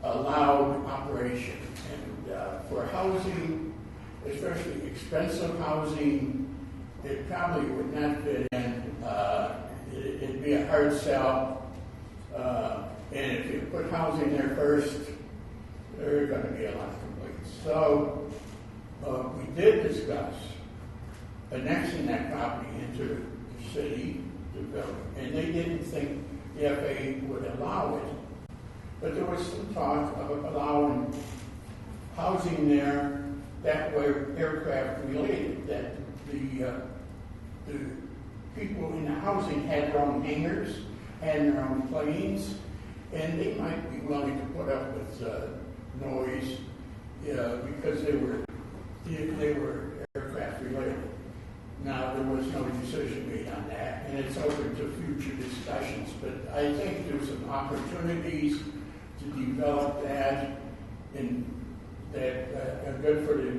a loud operation. And for housing, especially expensive housing, it probably would not fit in. It'd be a hard sell. And if you put housing there first, there are going to be a lot of complaints. So we did discuss annexing that property into the city, the village, and they didn't think the FAA would allow it. But there was some talk of allowing housing there that were aircraft related, that the people in the housing had their own hangars and their own planes, and they might be willing to put up with noise because they were aircraft related. Now, there was no decision made on that, and it's open to future discussions, but I think there's some opportunities to develop that that are good for the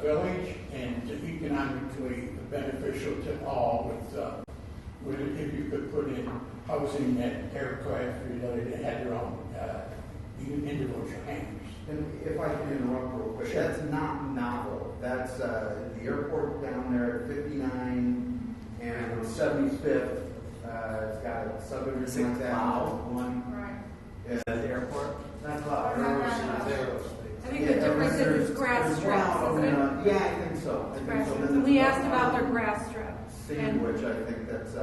village and economically beneficial to all. If you we could put in housing that aircraft related had their own individual hangars. And if I can interrupt real quick, that's not novel. That's the airport down there at 59 and 75th. It's got a subdivision like that. One. Right. Is that the airport? I think the difference is it's grass strips, isn't it? Yeah, I think so. Grass strips. Then We there's asked about their grass strip. Sandwich, I think that's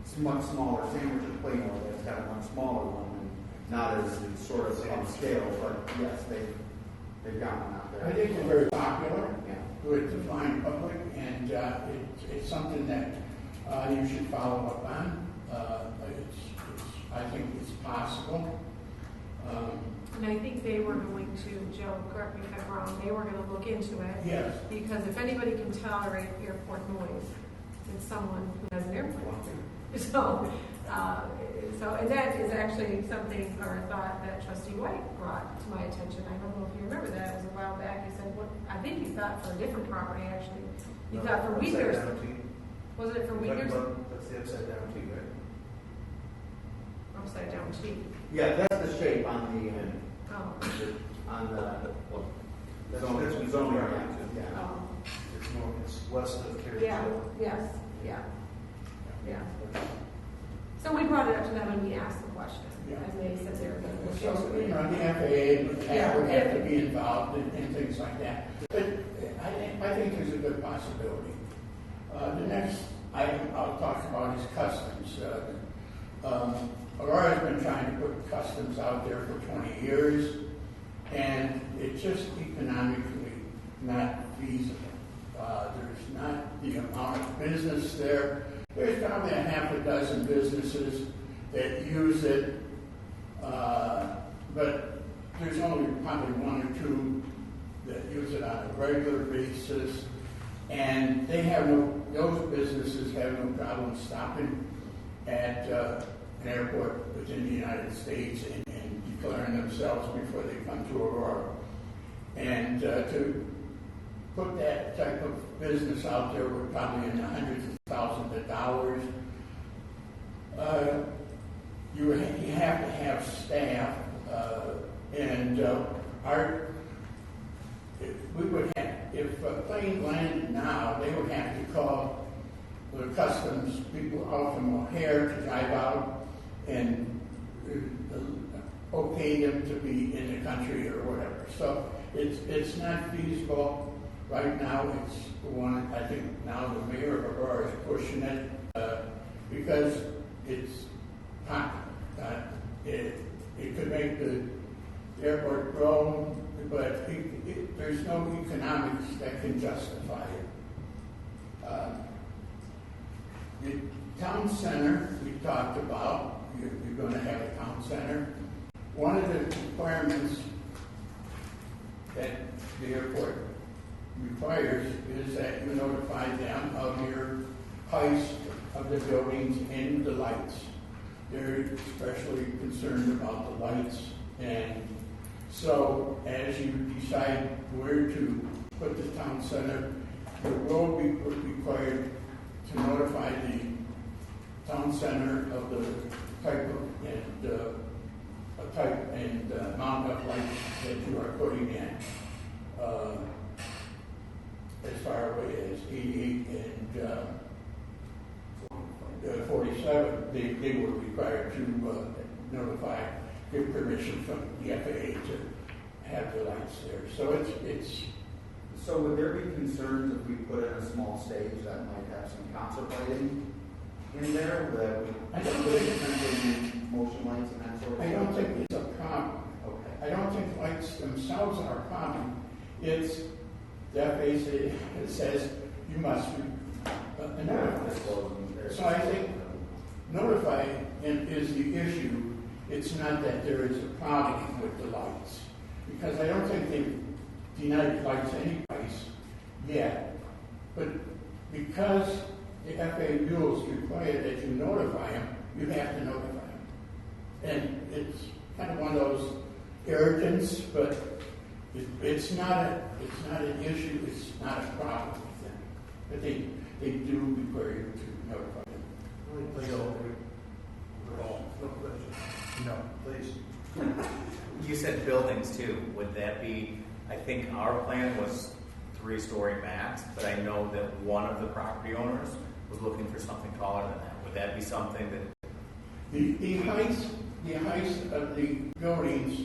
it's much smaller. Sandwich and Plano, that's got a much smaller one, and not as sort of upscale, but yes, they've got one out there. I think they're very popular Yeah. with the fine public, and it's something that you should follow up on. I think it's possible. And I think they were going to, Joe, correct me if I'm wrong, they were going to look into it. Yes. Because if anybody can tolerate airport noise, it's someone who has an airport. And that is actually something, or a thought that Trustee White brought to my attention. I don't know if you remember that. It was a while back. He said, I think he thought for a different property, actually. He thought for Uyghurs. Wasn't it for Uyghurs? That's the upside down T, right? Upside down T. Yeah, that's the shape on the end. Oh. On the That's zoning. Yeah. Oh. It's west of Carriage Yeah, Hill. yes, yeah. Yeah. So we brought it up to them and we asked the question. Yeah. And they said they were going to look So, into it. the FAA would have to be involved in things like that. But I think there's a good possibility. The next item I'll talk about is customs. Aurora's been trying to put customs out there for 20 years, and it's just economically not feasible. There's not the amount of business there. There's probably a half a dozen businesses that use it, but there's only probably one or two that use it on a regular basis, and those businesses have no problem stopping at an airport within the United States and declaring themselves before they come to Aurora. And to put that type of business out there, we're probably in the hundreds of thousands of dollars. You have to have staff, and we would have, if a plane landed now, they would have to call the customs people out from O'Hare to drive out and okay them to be in the country or whatever. So it's not feasible. Right now, it's one, I think now the mayor of Aurora is pushing it because it's popular. It could make the airport grow, but there's no economics that can justify it. The town center we talked about, you're going to have a town center. One of the requirements that the airport requires is that you notify them of your height of the buildings and the lights. They're especially concerned about the lights, and so as you decide where to put the town center, you will be required to notify the town center of the type and amount of lights that you are putting in. As far away as 88 and 47, they were required to give permission from the FAA to have the lights there. So it's. So would there be concerns if we put in a small stage that might have some concert lighting in there? I don't think motion lights and that sort of I stuff? don't think it's a problem. Okay. I don't think lights themselves are a problem. It's the FAA says you must notify. So I think notifying is the issue. It's not that there is a problem with the lights, because I don't think they've denied lights any place yet. But because the FAA rules require that you notify them, you have to notify them. And it's kind of one of those arrogance, but it's not an issue. It's not a problem with them. But they do require you to notify them. Really plays a said buildings too, would that be, I think our plan was 3-story max, but I know that one of the property owners was looking for something taller than that. Would that be something that? The height of the buildings,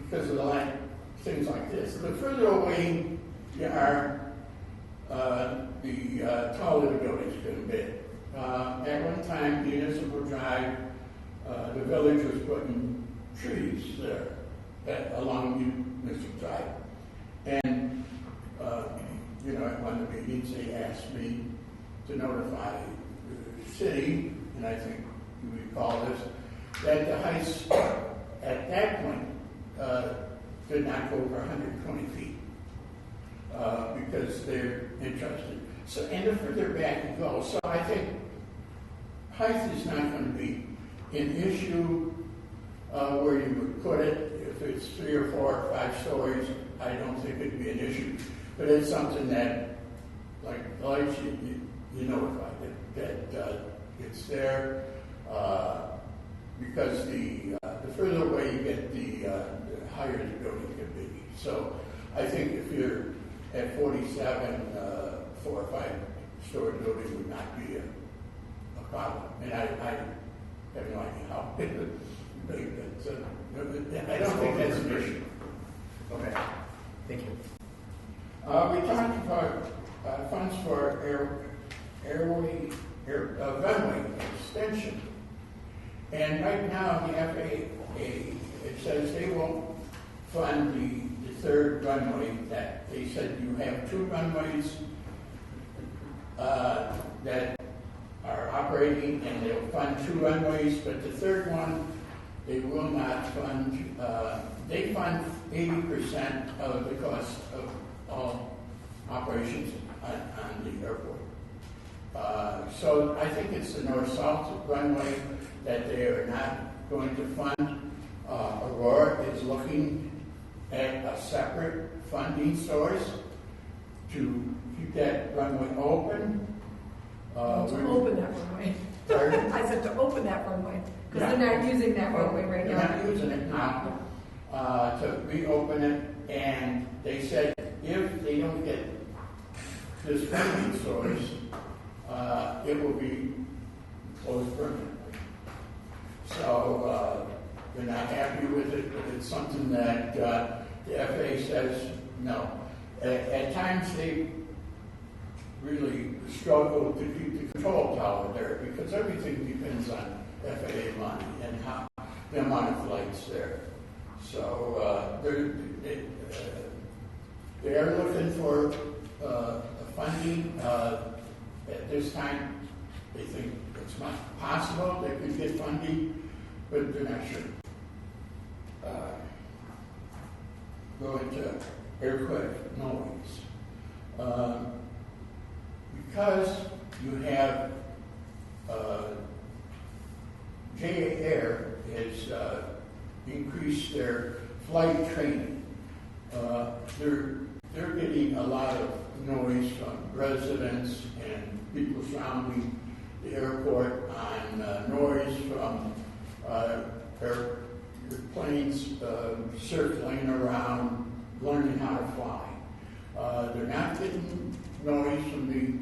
because of things like this, the further away you are, the taller the building's going to be. At one time, Municipal Drive, the village was putting trees there along Municipal Drive. And, at one of the meetings, they asked me to notify the city, and I think you recall this, that the heights at that point did not go over 120 feet because they're interested. So, and the further back you go. So I think height is not going to be an issue where you would put it. If it's 3 or 4 or 5 stories, I don't think it'd be an issue. But it's something that, like you notify that it's there because the further away you get, the higher the building can be. So I think if you're at 47, 4 or 5 story building would not be a problem. And I have no idea how big I don't think that's an issue. Okay, thank you. We talked about funds for runway extension. And right now, the FAA, it says they won't fund the third runway. That they said you have 2 runways that are operating, and they'll fund 2 runways, but the third one, they will not fund. They fund 80% of the cost of all operations on the airport. So I think it's the north-south runway that they are not going to fund. Aurora is looking at a separate funding source to keep that runway open. To open that runway. Pardon? I said to open that runway, because they're not using that runway right now. They're not using it now. To reopen it, and they said if they don't get this funding source, it will be closed permanently. So they're not happy with it, but it's something that the FAA says no. At times they really struggle to keep the control tower there because everything depends on FAA money and how the amount of flights there. So they are looking for funding. At this time, they think it's possible they could get funding, but they're not sure. Going to aircraft noise. Because you have JA Air has increased their flight training. They're getting a lot of noise from residents and people surrounding the airport on noise from airplanes circling around, learning how to fly. They're not getting noise from the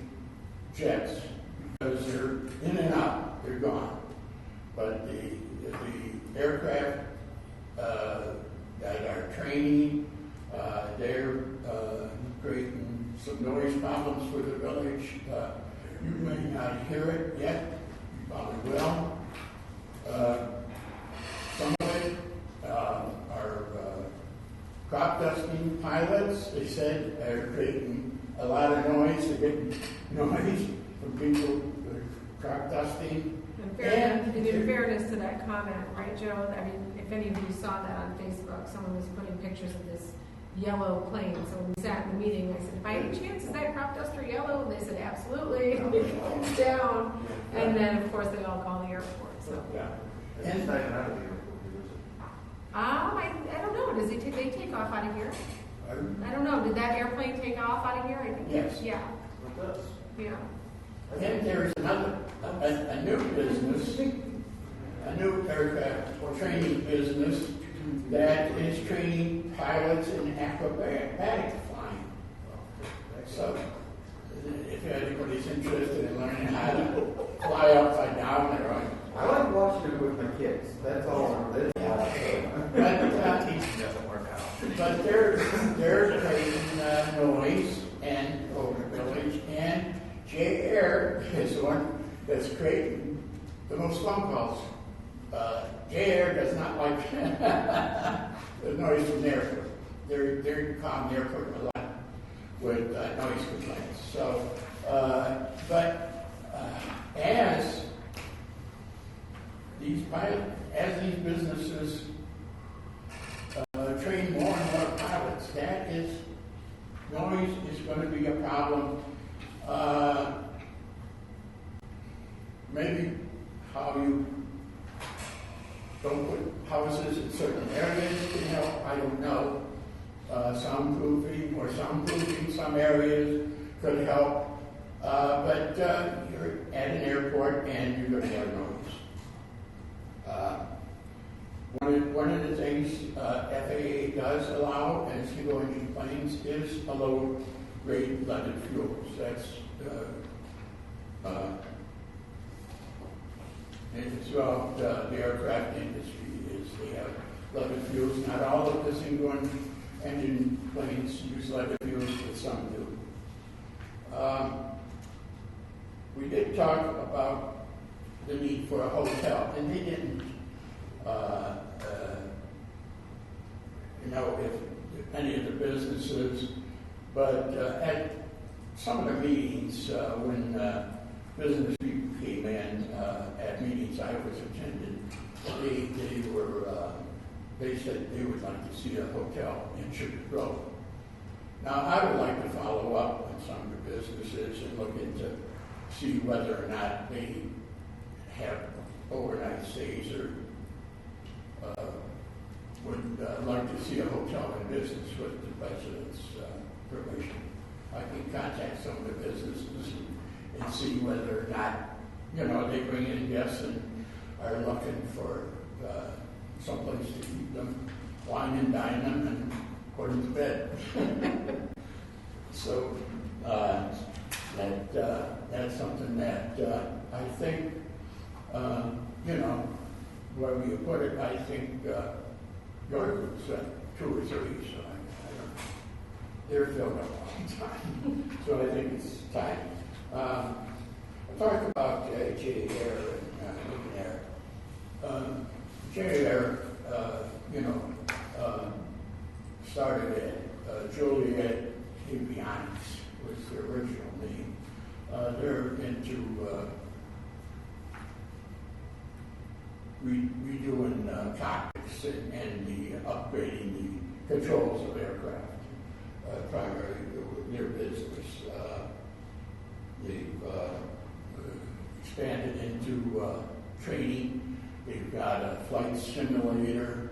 jets because they're in and out, they're gone. But the aircraft that are training, they're creating some noise problems for the village. You may not hear it yet, you probably will. Some of it are crop dusting pilots. They said are creating a lot of noise. They're getting noise from people that are crop dusting. In fairness to that comment, right, Joe? I mean, if any of you saw that on Facebook, someone was putting pictures of this yellow plane. So when we sat in the meeting, I said, by any chance, is that crop duster yellow? And they said, absolutely. It's down. And then, of course, they all call the airport. So. Yeah. And out of the airport. I don't know. Does they take off out of here? I don't know. Did that airplane take off out of here? I think. Yes. Yeah. It does. Yeah. And there's a new business, a new aircraft training business that is training pilots in acrobatic flying. So, if anybody's interested in learning how to fly upside down, they're on. I like watching it with my kids. That's all. That's Doesn't work out. But they're creating noise and overvillage, and J-Air is the one that's creating the most phone calls. J-Air does not like the noise from the airport. They're calling the airport a lot with noise complaints. So, as these businesses train more and more pilots, noise is going to be a problem. Maybe how you don't put houses in certain areas can help, I don't know. Soundproofing or soundproofing some areas could help. But you're at an airport and you're going to have noise. One of the things FAA does allow in single-engine planes is a low-grade blended fuels. That's it's throughout the aircraft industry is they have blended fuels. Not all of the single-engine planes use blended fuels, but some do. We did talk about the need for a hotel, and they didn't. If any of the businesses, but at some of the meetings when business people came in at meetings I was attending, they said they would like to see a hotel in Sugar Grove. Now I would like to follow up on some of the businesses and look into see whether or not they have overnight stays or would like to see a hotel in business with the president's permission. I can contact some of the businesses and see whether or not, they bring in guests and are looking for someplace to keep them, wine and dine them, and put them to bed. So that's something that I think, where we put it, I think York was 2 or 3, so I don't. They're filled up all the time, so I think it's time. I talked about J-Air and Open Air. J-Air, started at Joliet Avionics was the original name. They're into redoing cockpits and the upgrading the controls of aircraft. Primarily their business. They've expanded into training. They've got a flight simulator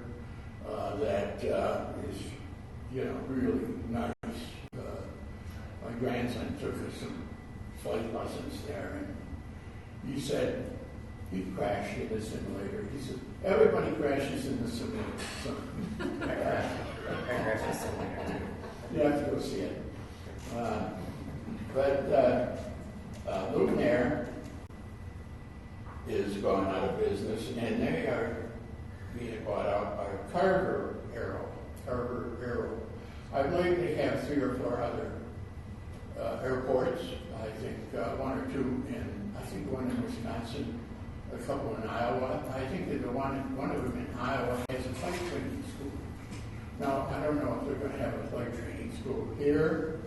that is, really nice. My grandson took us some flight lessons there, and he said he crashed in the simulator. He said, everybody crashes in the simulator. So, I crashed in the simulator. You have to go see it. But Luminaire is going out of business, and they are being bought out by Carver Aero. I believe they have 3 or 4 other airports. I think 1 or 2 one in Wisconsin, a couple in Iowa. I think that one of them in Iowa has a flight training school. Now, I don't know if they're going to have a flight training school here.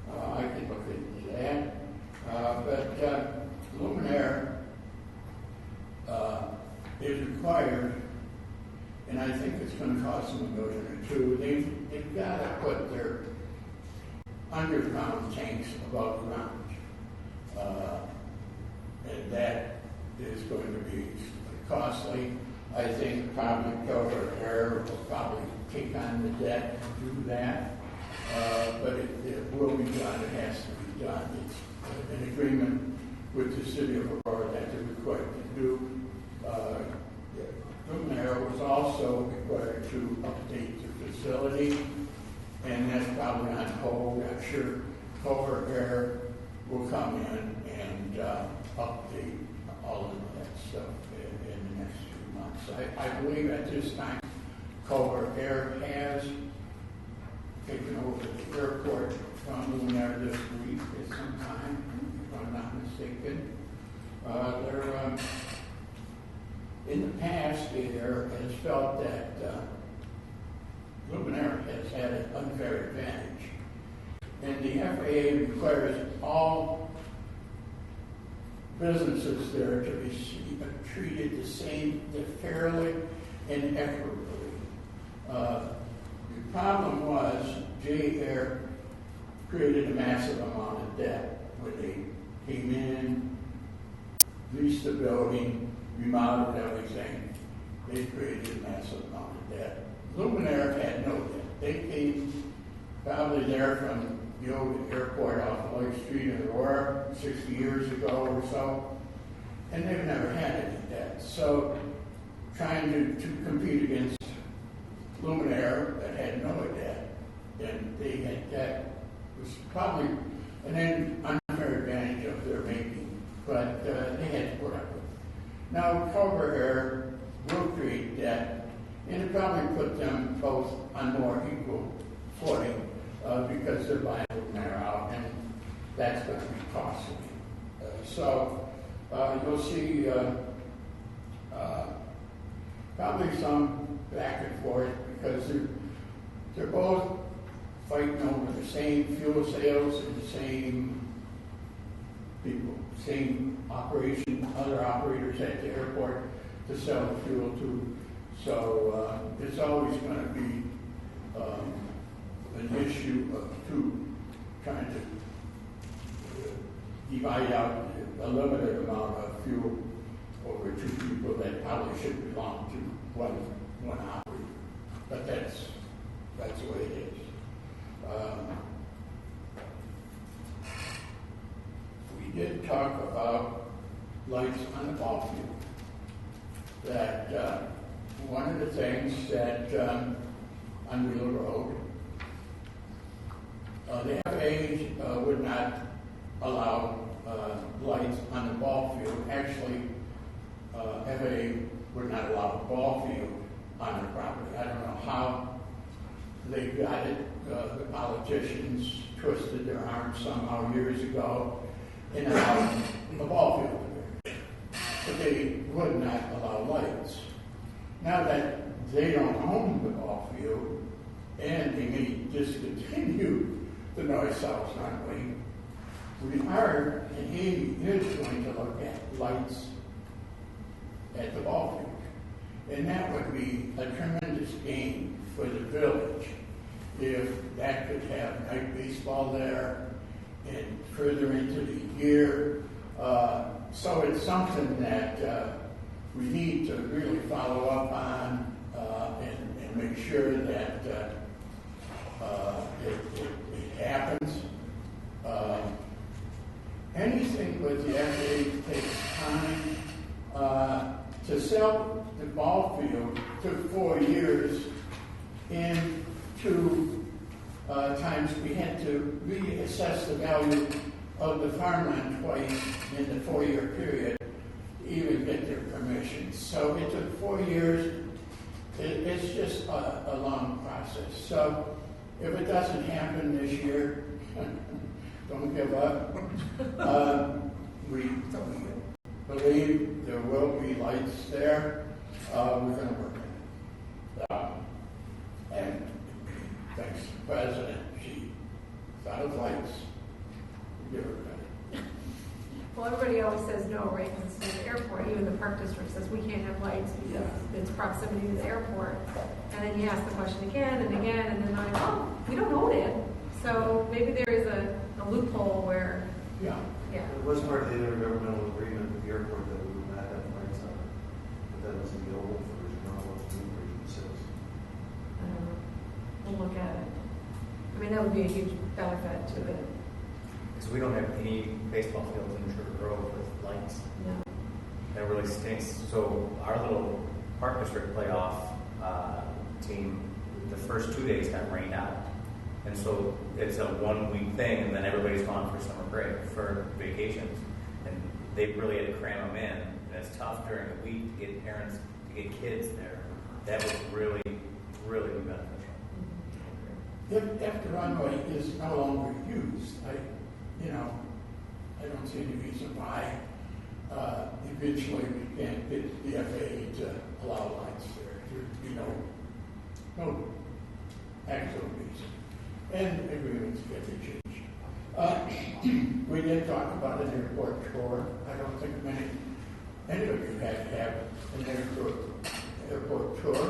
I can look into that. But Luminaire is required, and I think it's going to cost them $1 million or $2 million. They've got to put their underground tanks above ground. And that is going to be costly. I think probably Carver Air will probably take on the debt and do that. But it will be done. It has to be done. It's an agreement with the city of Aurora that they're required to do. Luminaire was also required to update the facility, and that's probably on hold. I'm sure Culver Air will come in and update all of that stuff in the next few months. I believe at this time, Culver Air has taken over the airport from Luminaire this week at some time, if I'm not mistaken. They're in the past, Air has felt that Luminaire has had an unfair advantage. And the FAA requires all businesses there to be treated the same, fairly and equitably. The problem was J Air created a massive amount of debt when they came in, leased the building, remodeled everything. They created a massive amount of debt. Luminaire had no debt. They came probably there from the old airport off of Lake Street in Aurora 60 years ago or so, and they've never had any debt. So trying to compete against Luminaire that had no debt, and they had debt, was probably an unfair advantage of their making, but they had to put up with it. Now, Culver Air will create debt, and it probably put them both on more equal footing because they're buying Luminaire out, and that's going to be costly. So you'll see probably some back and forth because they're both fighting over the same fuel sales and the same people, same operation, other operators at the airport to sell the fuel to. So it's always going to be an issue of two trying to divide out a limited amount of fuel over two people that probably should belong to one operator. But that's the way it is. We did talk about lights on the ball field. That one of the things that on Wheeler Road, the FAA would not allow lights on the ball field. Actually, FAA would not allow a ball field on their property. I don't know how they got it. The politicians twisted their arms somehow years ago and allowed a ball field there. But they would not allow lights. Now that they don't own the ball field and they may discontinue the north-south runway, we are, and he is going to look at lights at the ball field. And that would be a tremendous gain for the village if that could have night baseball there and further into the year. So it's something that we need to really follow up on and make sure that it happens. Anything with the FAA takes time. To sell the ball field took 4 years, and 2 times we had to reassess the value of the farmland twice in the 4-year period to even get their permission. So it took 4 years. It's just a long process. So if it doesn't happen this year, don't give up. We believe there will be lights there. We're going to work on it. And thanks to the President, she thought of lights. We give her credit. Well, everybody always says no, right? Because it's near the airport. Even the park district says we can't have lights because it's proximity to the airport. And then you ask the question again and again, and then they're like, oh, we don't own it. So maybe there is a loophole where, yeah. It was part of the intergovernmental agreement with the airport that we would not have lights on, but that was the old version, not what the new version says. I don't know. We'll look at it. I mean, that would be a huge benefit to it. Because we don't have any baseball fields in Sugar Grove with lights. No. That really stinks. So our little Park District playoff team, the first 2 days got rained out. And so it's a 1 week thing, and then everybody's gone for summer break, for vacations. And they really had to cram them in. And it's tough during the week to get parents, to get kids there. That was really, really beneficial. If the runway is no longer used, I don't see any reason why eventually we can't get the FAA to allow lights there. There'd be no actual reason. And agreements get to change. We did talk about an airport tour. I don't think any of you had to have an airport tour.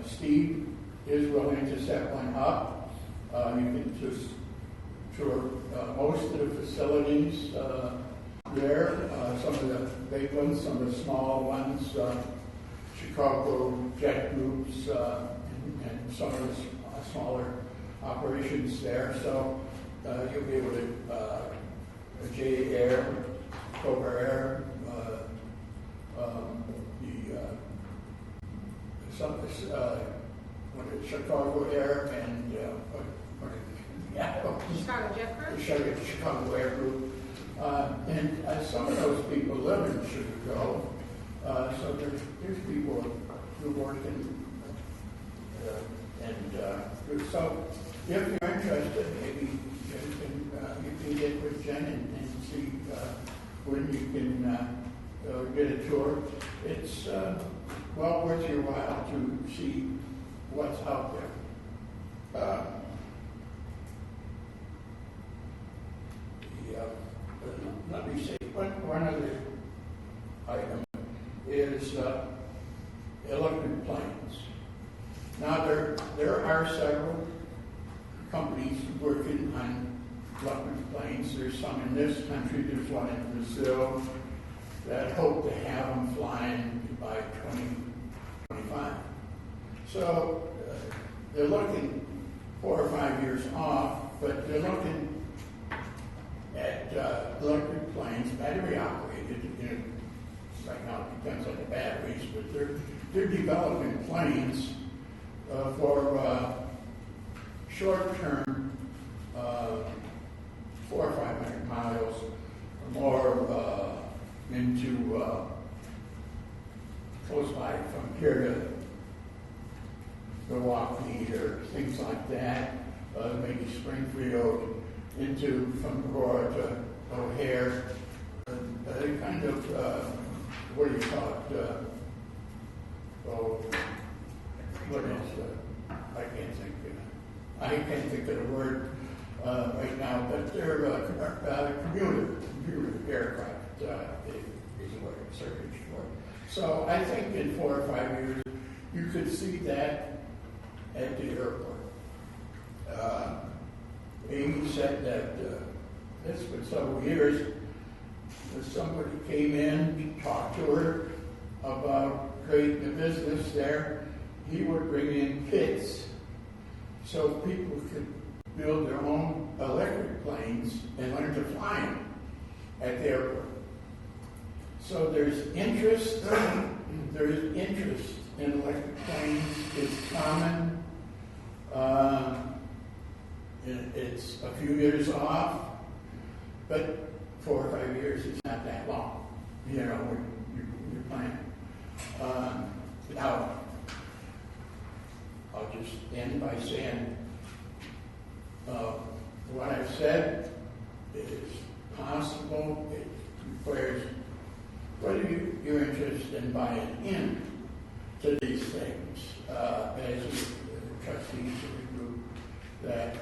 Steve is willing to set one up. You can just tour most of the facilities there. Some of the big ones, some of the small ones, Chicago jet groups, and some of the smaller operations there. So you'll be able to J Air, Cobra Air, Chicago Air, and Chicago Jet Crew? Chicago Air Group. And some of those people live in Chicago. So there's people who work in so if you're interested, maybe you can get with Jen and see when you can get a tour. It's well worth your while to see what's out there. Let me say one other item is electric planes. Now there are several companies working on electric planes. There's some in this country. There's one in Brazil that hope to have them flying by 2025. So they're looking 4 or 5 years off, but they're looking at electric planes, battery operated. Right now it depends on the batteries, but they're developing planes for short-term, 400 or 500 miles or more into close by from here to Milwaukee or things like that, maybe Springfield into from Aurora to O'Hare, kind of what do you call it? What is I can't think of the word right now, but they're commuter aircraft is what it's searching for. So I think in 4 or 5 years you could see that at the airport. Amy said that this for several years, somebody came in, talked to her about creating a business there. He would bring in kits so people could build their own electric planes and learn to fly them at the airport. So there's interest. There's interest in electric planes. It's common. It's a few years off, but 4 or 5 years is not that long. When you're planning. Now, I'll just end by saying what I've said is possible. It requires whether you're interested in buying in to these things as trustees of the group. That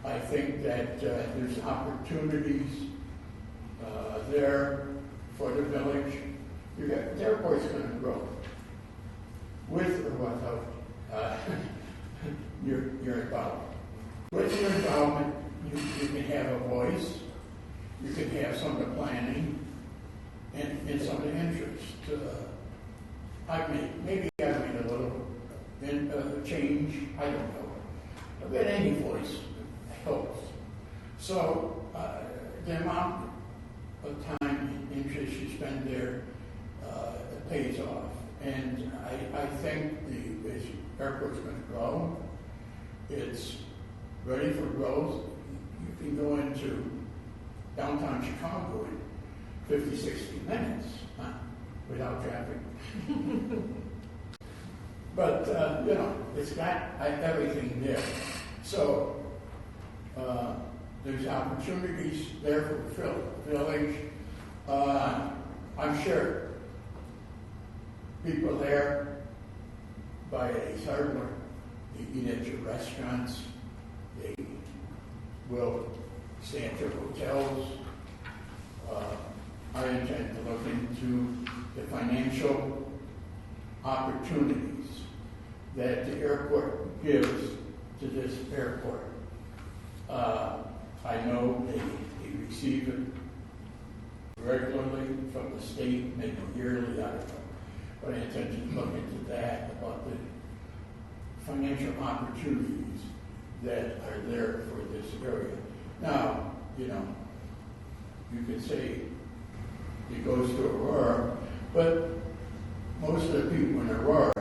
I think that there's opportunities there for the village. The airport's going to grow with or without your involvement. With your involvement, you can have a voice, you can have some of the planning, and some of the interest. Maybe I made a little change, I don't know. But any voice helps. So the amount of time and interest you spend there it pays off. And I think the airport's going to grow. It's ready for growth. You can go into downtown Chicago in 50, 60 minutes without traffic. But, it's got everything there. So there's opportunities there for the village. I'm sure people there buy Ace Hardware, they eat at your restaurants, they will stay at your hotels. I intend to look into the financial opportunities that the airport gives to this airport. I know they receive it regularly from the state, maybe yearly, I don't know. But I intend to look into that, about the financial opportunities that are there for this area. Now, you could say it goes to Aurora, but most of the people in Aurora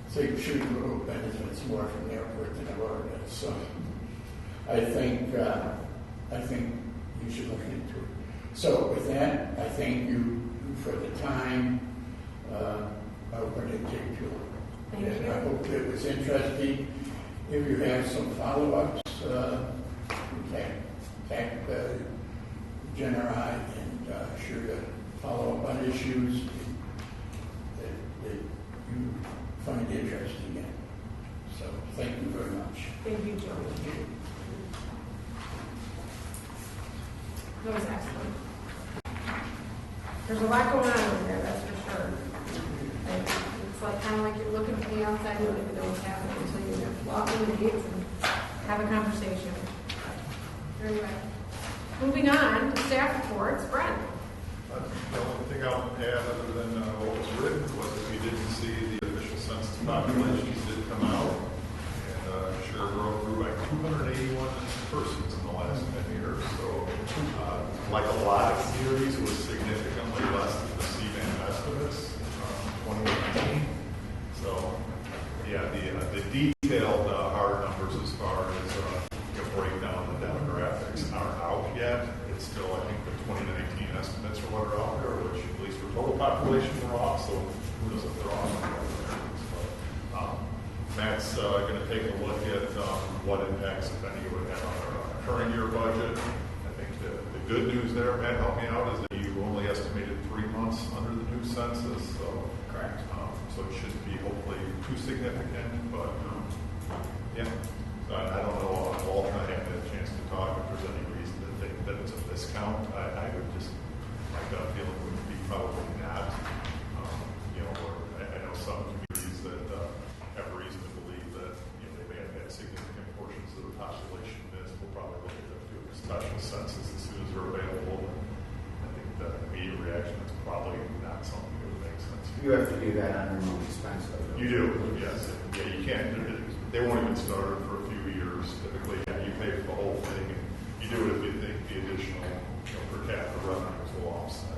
say Sugarloaf benefits more from the airport than Aurora does. So I think you should look into it. So with that, I thank you for the time. I hope I didn't take too long. Thank you. I hope it was interesting. If you have some follow-ups, contact Jenna and sure to follow up on issues that you find interesting in. So thank you very much. Thank you, Joe. That was excellent. There's a lot going on over there, that's for sure. And it's like kind of like you're looking from the outside, you don't even know what's happening until you walk in the gates and have a conversation. Very well. Moving on to staff reports, Brent. The only thing I would add, other than what was written, was that we didn't see the official census populations did come out, and Sherbrooke grew by 281 persons in the last 10 years. So, like a lot of communities, it was significantly less than the CBAN estimates from 2018. So, yeah, the detailed hard numbers as far as breakdown of the demographics aren't out yet. It's still, I think, the 2019 estimates are what are out there, which at least for total population are off. So who knows if they're off? But Matt's going to take a look at what impacts, if any, it would have on our current year budget. I think the good news there, Matt, help me out, is that you only estimated 3 months under the new census. So correct. So it shouldn't be hopefully too significant, but yeah. I don't know if Walter and I haven't had a chance to talk if there's any reason to think that it's a discount. I would just, my gut feeling would be probably not. I know some communities that have reason to believe that they may have had significant portions of the population missed. We'll probably look at doing a special census as soon as they're available. And I think the immediate reaction is probably not something that would make sense. You have to do that on your own expense. You do, yes. Yeah, you can't. They won't even start for a few years. Typically, you pay for the whole thing, and you do it if you think the additional per capita revenues will offset it.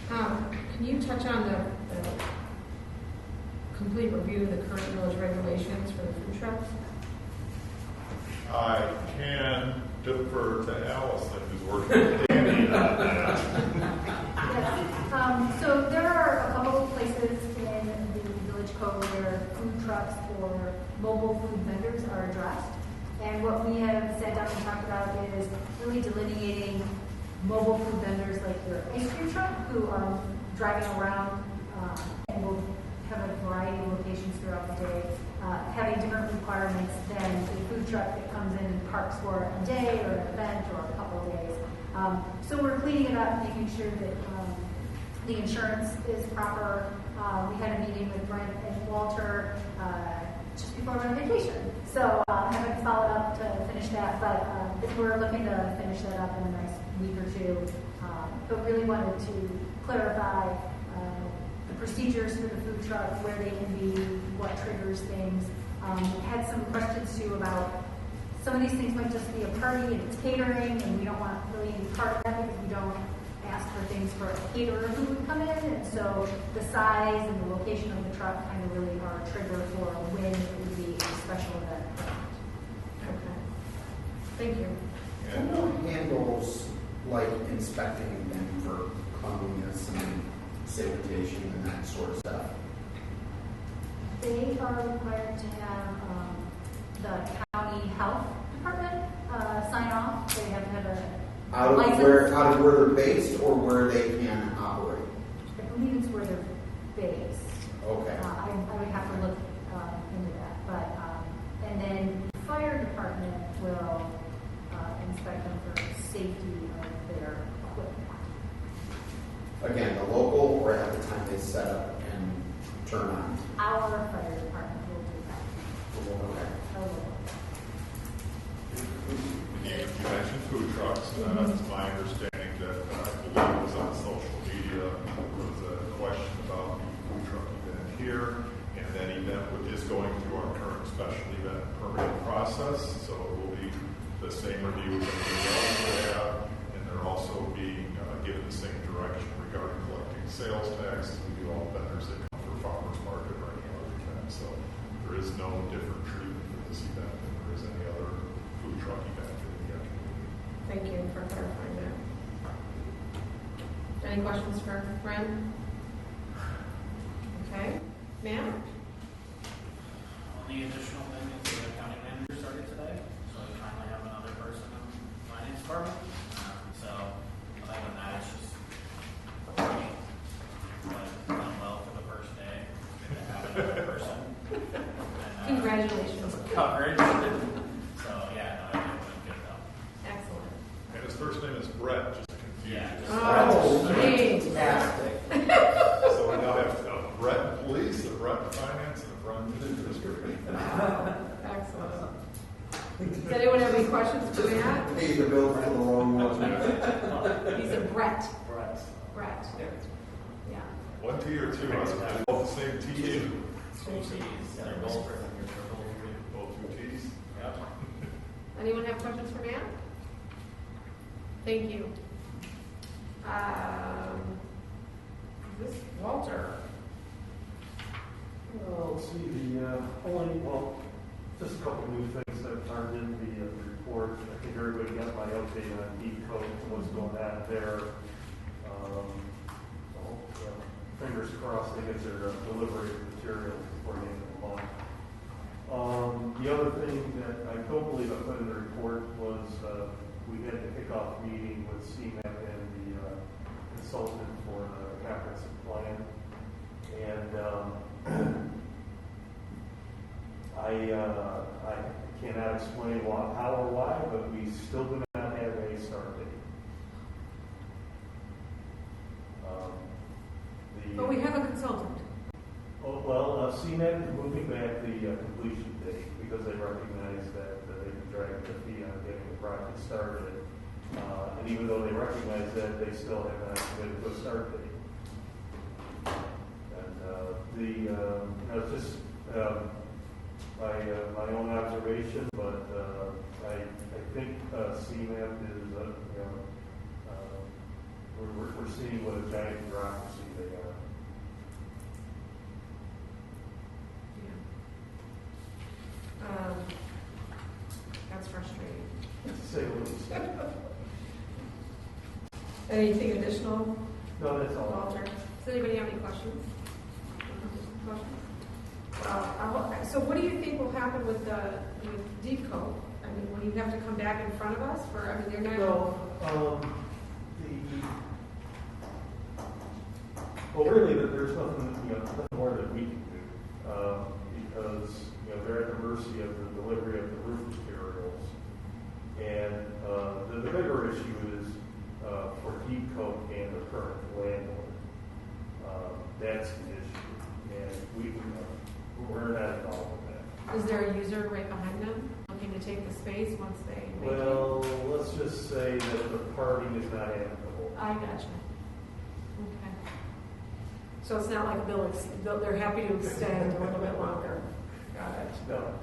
Can you touch on the complete review of the current village regulations for the food trucks? I can defer to Allison, who's working with Danny on that. Yes. So there are a couple of places in the village code where food trucks or mobile food vendors are addressed. And what we have sat down and talked about is really delineating mobile food vendors like your ice cream truck who are driving around and will have a variety of locations throughout the day, having different requirements than a food truck that comes in and parks for a day or an event or a couple of days. So we're cleaning it up, making sure that the insurance is proper. We had a meeting with Brent and Walter just before we went on vacation. So I haven't followed up to finish that, but we're looking to finish that up in the next week or two. But really wanted to clarify the procedures for the food truck, where they can be, what triggers things. Had some questions too about some of these things might just be a party and it's catering, and we don't want really any part of that because we don't ask for things things for a caterer who would come in, and so the size and the location of the truck kind of really are a trigger for when it would be a special event. Okay. Thank you. Who handles like inspecting them for cleanliness and sanitation and that sort of stuff? They are required to have the county health department sign off. They have to have a Out of where they're based or where they can operate? I believe it's where they're based. Okay. I would have to look into that, but and then the fire department will inspect them for safety of their equipment. Again, the local or at the time they set up and turn on? Our fire department will do that. Okay. Our local. You mentioned food trucks, and it's my understanding that I believe it was on social media, there was a question about the food truck event here, and that event is going through our current special event permitting process, so it will be the same review that we have, and they're also being given the same direction regarding collecting sales tax as we do all vendors that come for farmers market or any other event. So there is no different treatment for this event than there is any other food truck event in the community. Thank you for clarifying that. Any questions for Ren? Okay. Ma'am? Only additional thing is the accounting manager started today, so we finally have another person in the finance department. So other than that, it's just working. But done well for the first day. Good to have another person. And, Congratulations. Coverage. So yeah, no, I think it went good though. Excellent. And his first name is Brett, just to confuse Yeah. you. Oh, geez. So we now have Brett Police, a Brett Finance, and a Brett District. Excellent. Does anyone have any questions for Matt? Pay the bill for the wrong one. He's a Brett. Brett. Brett. Yeah. One T or two, I was both the same T. Two T's. They're both Both two T's. Yep. Anyone have questions for Matt? Thank you. This Walter. Well, let's see, just a couple new things that aren't in the report. I think everybody got my update on decode and what's going on there. Fingers crossed they get their delivery materials before the end of the month. The other thing that I don't believe I put in the report was we had the kickoff meeting with CMAP and the consultant for the comprehensive plan. And I cannot explain how or why, but we still do not have a start date. But we have a consultant. CMAP is moving back the completion date because they recognize that they can drag their feet on getting the project started. And even though they recognize that, they still have not committed to a start date. And just my own observation, but I think CMAP is, we're seeing what a giant bureaucracy they are. That's frustrating. To say the least. Anything additional, No, that's all. Walter? Does anybody have any questions? So what do you think will happen with Deep Code? I mean, will you have to come back in front of us for, I mean, they're not. Well, really, there's nothing, nothing more that we can do, because, they're at the mercy of the delivery of the roof materials. And the bigger issue is for Deep Code and the current landlord. That's the issue, and we're not involved with that. Is there a user right behind them looking to take the space once they make it? Well, let's just say that the parking is not amicable. I gotcha. Okay. So it's not like they're happy to extend a little bit longer. Got it. No.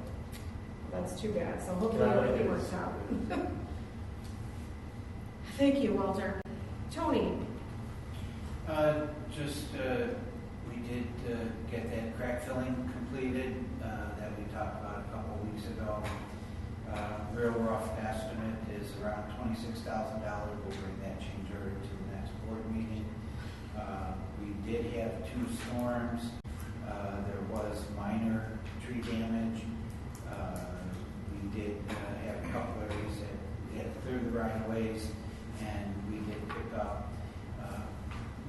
That's too bad. So hopefully everything works out. Thank you, Walter. Tony. talked about a couple of weeks ago. Real rough estimate is around $26,000. We'll bring that change order to the next board meeting. We did have 2 storms. There was minor tree damage. We did have a couple areas that we had to clear the right-of-ways, and we did pick up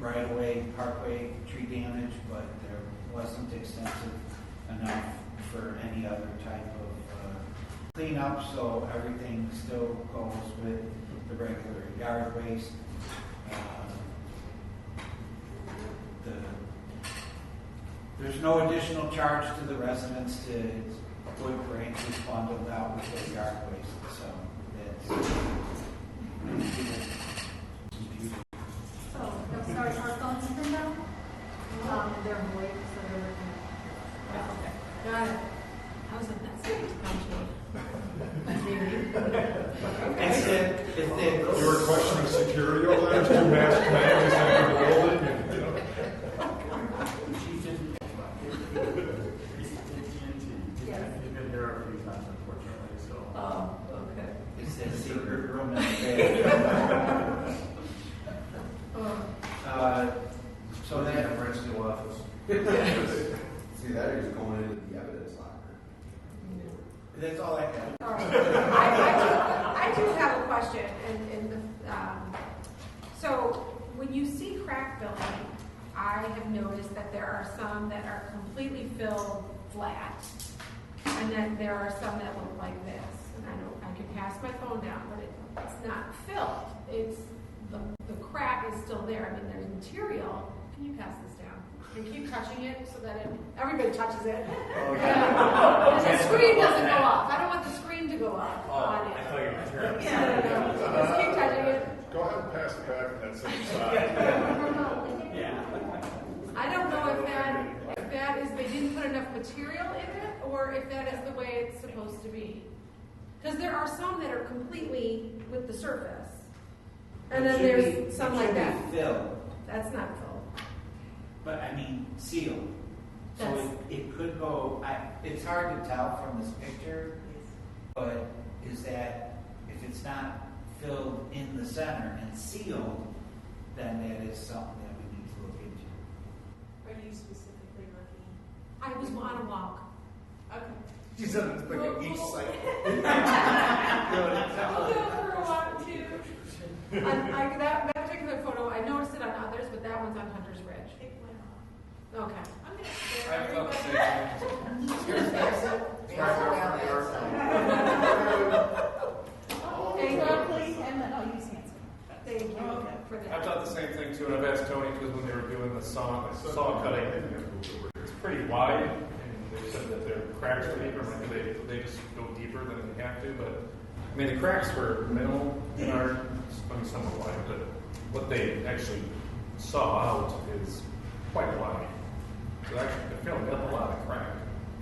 right-of-way, parkway tree damage, but there wasn't extensive enough for any other type of cleanup, so everything still goes with the regular yard waste. There's no additional charge to the residents to put branches bundled out with their yard waste, so that's. So, I'm sorry, our phones have been down? They're void, so they're working. Got it. I was like, that's You were questioning security over there, 2 masked men inside the building, and, you know. You've been here a few times, unfortunately, so. Oh, okay. It's that secret room in the back. So that a French new office. See, that is going into the evidence locker. that's all I have. All right. I do have a question, so when you see crack filling, I have noticed that there are some that are completely filled flat, and then there are some that look like this. And I know I can pass my phone down, but it's not filled. It's the crack is still there. I mean, there's material. Can you pass this down? And keep touching it so that everybody touches it. Oh, And the screen doesn't go off. I don't want the screen to go off on it. I thought you were material. No. Just keep touching it. Go ahead and pass it back on that same side. Yeah. I don't know if that is they didn't put enough material in it, or if that is the way it's supposed to be. Because there are some that are completely with the surface, and then there's some like that. Filled, That's not filled. but I mean sealed. So That's- it could go. It's hard to tell from this picture, but is that if it's not filled in the center and sealed, then that is something that we need to look into. Are you specifically looking? I was on a walk. Okay. She's on like a beach site. I'll go for a walk too. That particular photo, I noticed it on others, but that one's on Hunter's Ridge. It went off. Okay. I'm gonna I share thought the Thank you. please, and then I'll use hand Thank you for I that. thought the same thing too, and I've asked Tony because when they were doing the saw cutting, it's pretty wide, and they said that their cracks were deeper. Maybe they just go deeper than they have to, but I mean the cracks were minimal in our, I mean some were wide, but what they actually saw out is quite wide. So actually, the film got a lot of crack.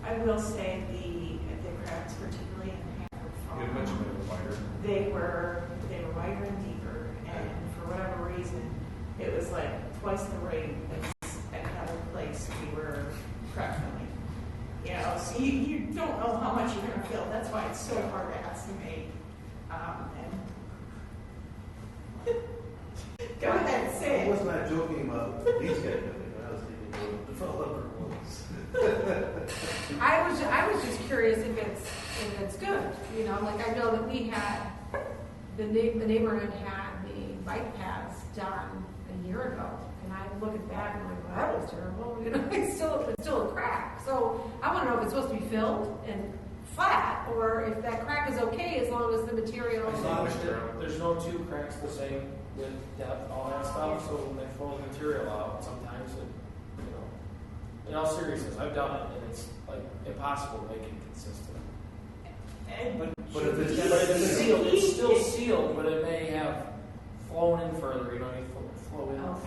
I will say the cracks, particularly in Hannaford You had mentioned Farm, it was wider. they were wider and deeper, and for whatever reason, it was like twice the rate as at another place we were crack filling. You know, so you don't know how much you're going to fill. That's why it's so hard to estimate. Go ahead, say I it. was not joking about these guys, I was thinking about the developer ones. I was just curious if it's good. You know, like I know that we had the neighborhood had the bike paths done a year ago, and I look at that and I'm like, well, that was terrible. You know, it's still a crack. So I want to know if it's supposed to be filled and flat, or if that crack is okay as long as the material. As long as there's no two cracks the same with depth, all that stuff, so when they flow the material out, sometimes it, you know, in all seriousness, I've done it, and it's like impossible to make it consistent. But if it's But if it's sealed, it's still sealed, but it may have flown in further, you know, you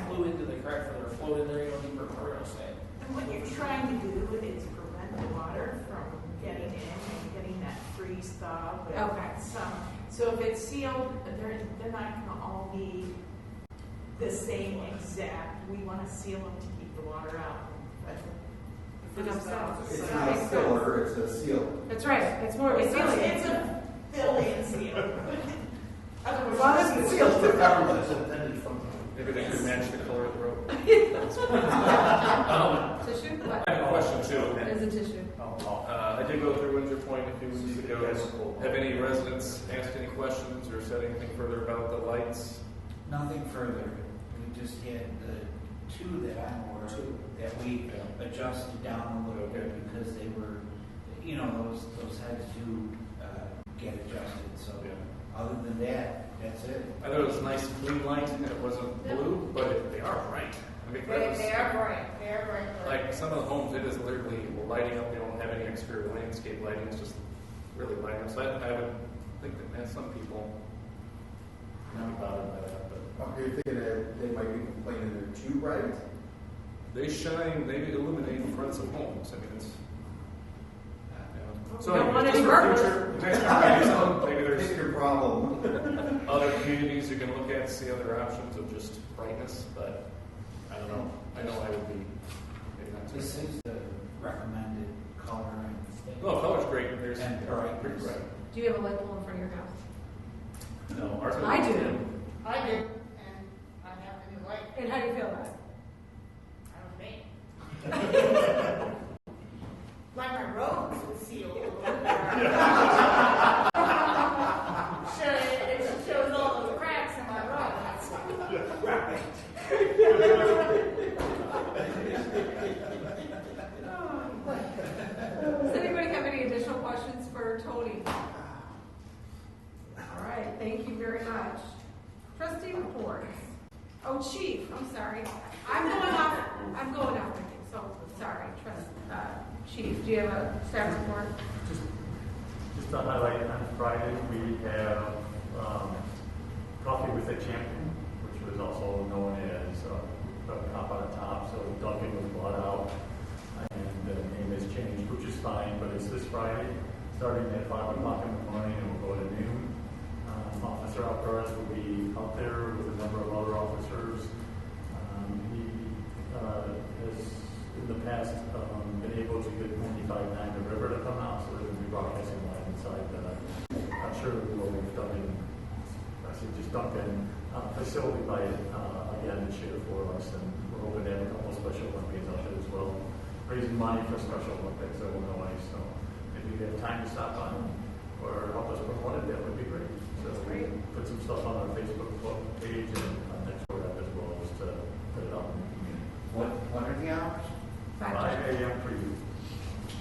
flew into the crack further, flowed in there, you know, deeper, or you know, say. And what you're trying to do is prevent the water from getting in and getting that freeze thaw with some. So if it's sealed, they're not going to all be the same exact. We want to seal them to keep the water out. But the dump cells. It's That not makes a sense. filler, it's a seal. That's right, it's more of a sealing. It's a fill-in seal. As long as it's sealed. Maybe they could match the color of the road. Tissue? What? I have a question too. It is a tissue. I did go through Windsor Point a few weeks ago. Have any residents asked any questions or said anything further about the lights? Nothing further. We just had the two that I'm aware of that we adjusted down a little bit because they were, you know, those heads do get adjusted. So other than that, that's it. I thought it was a nice clean light and it wasn't blue, but they are bright. I mean, that was, They are bright. They are bright. like some of the homes, it is literally lighting up. They don't have any exterior landscape lighting. It's just really lighting up. So I would think that some people might be bothered by that. But You're thinking that they might be complaining they're too bright? they shine, they illuminate the fronts of homes. I mean, it's. You don't want just any for burglars. future, maybe Pick there's your problem. other communities you can look at, see other options of just brightness, but I don't know. I know I would be maybe not too. This is the recommended color and No, color's great. There's And bright. pretty bright. Do you have a light pole in front of your house? No, ours. I do. I did, and I have a new light. And how do you feel about it? I don't think. Like my roads was sealed. It shows all those cracks in my roads. Does anybody have any additional questions for Tony? All right, thank you very much. Trustee reports. Oh, Chief, I'm sorry. I'm going off with you, so sorry. Chief, do you have a staff report? Just to highlight, on Friday, we have Coffee with a Champion, which was also known as Cop on Top. So Duncan was bought out, and the name has changed, which is fine, but it's this Friday, starting at 5 o'clock in the morning, and we'll go to noon. Officer Alvarez will be out there with a number of other officers. He has, in the past, been able to get 95.9 the river to come out, so they're going to be broadcasting live inside not sure what we've done in, I said just Duncan facility by again this year for us, and we're hoping to have a couple of Special Olympians out there as well, raising money for Special Olympics, Illinois. So if you have time to stop by or help us promote it, that would be great. So we put some stuff on our Facebook page and next door app as well, just to put it up. what are the hours? 5 a.m. for you.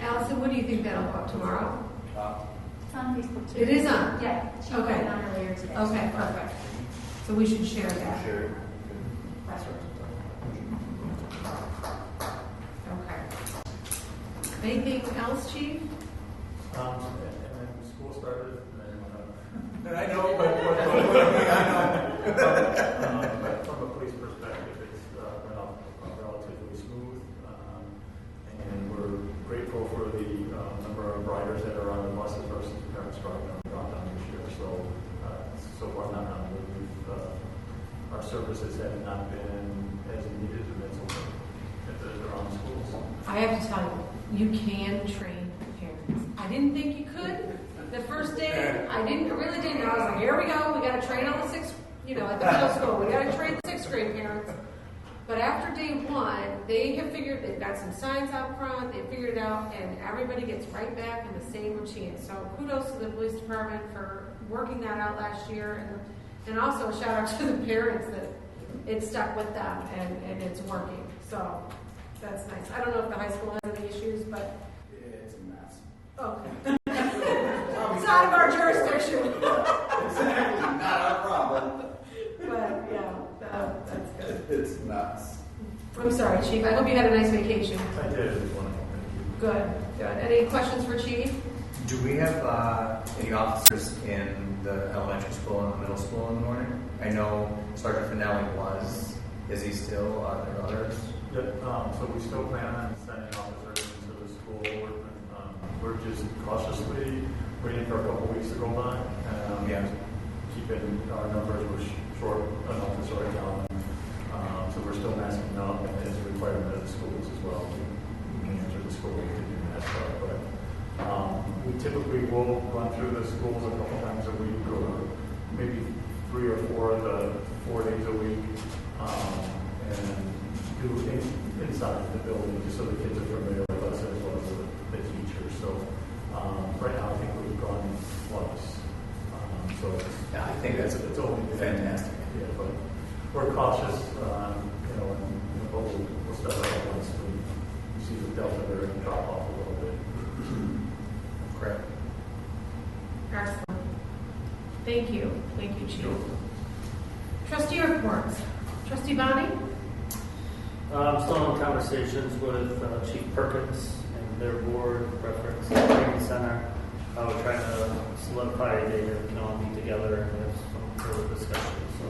Allison, what do you think that'll go up tomorrow? It's on Facebook too. It is on? Yeah, she put Okay. it on earlier today. Okay, perfect. So we should share that. Sure. That's right. Okay. Anything else, Chief? And then school started, and I know, but from a police perspective, it's been relatively smooth, and we're grateful for the number of riders that are on the buses versus parents driving on down this year. So far, not on our services have not been as needed, and it's open at the around schools. I have to tell you, you can train parents. I didn't think you could. The first day, I really didn't. I was like, here we go. We got to train all the at the middle school. We got to train 6th grade parents. But after day 1, they've got some signs out front, they figured it out, and everybody gets right back in the same routine. So kudos to the police department for working that out last year, and also a shout out to the parents that it stuck with them and it's working. So that's nice. I don't know if the high school has any issues, but It's a mess. okay. It's out of our jurisdiction. Exactly, not our problem. But yeah, that's good. It's nuts. I'm sorry, Chief. I hope you had a nice vacation. I did. It was wonderful. Thank you. Good. Any questions for Chief? Do we have any officers in the elementary school and the middle school in the morning? I know Sergeant Finelli was. Is he still? Are there others? Yeah, so we still plan on sending officers into the school. We're just cautiously waiting for a couple weeks to go by. Keeping our numbers were short enough to sort it down. So we're still masking up, and it's a requirement of the schools as well. We can answer the school week to do that stuff. But we typically will run through the schools a couple times a week, or maybe 3 or 4 of the 4 days a week, and do inside the building just so the kids are familiar with us as well as the teachers. So right now I think we've gone twice. So Yeah, I think that's it's only fantastic. Yeah, but we're cautious, and we'll start out once we see the delta variant drop off a little bit. Correct. Excellent. Thank you, Chief. Trustee reports. Trustee Bonnie? Still in conversations with Chief Perkins and their board, reference to the training center. We're trying to solidify a day that we can all meet together and have some further discussion. So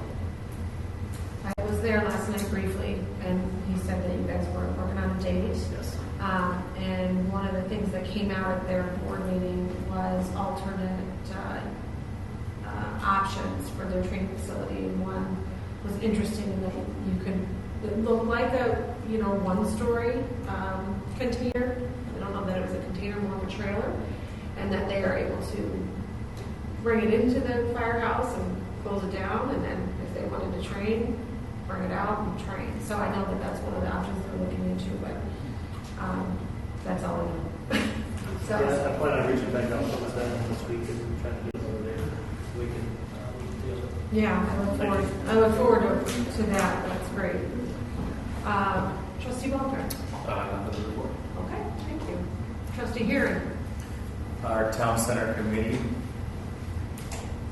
I was there last night briefly, and he said that you guys were working on a date. yes. And one of the things that came out at their board meeting was alternate options for their training facility. And one was interesting in that you could, it looked like a, one-story container. I don't know that it was a container, more of a trailer. And that they are able to bring it into the firehouse and close it down, and then if they wanted to train, bring it out and train. So I know that that's one of the options they're looking into, but that's all I know. So, I plan on reaching back out to them this week and trying to get another day so we can deal with it. yeah, I look forward to that. That's great. Trustee Walter. Nothing to report. Okay, thank you. Trustee Hearing. Our town center committee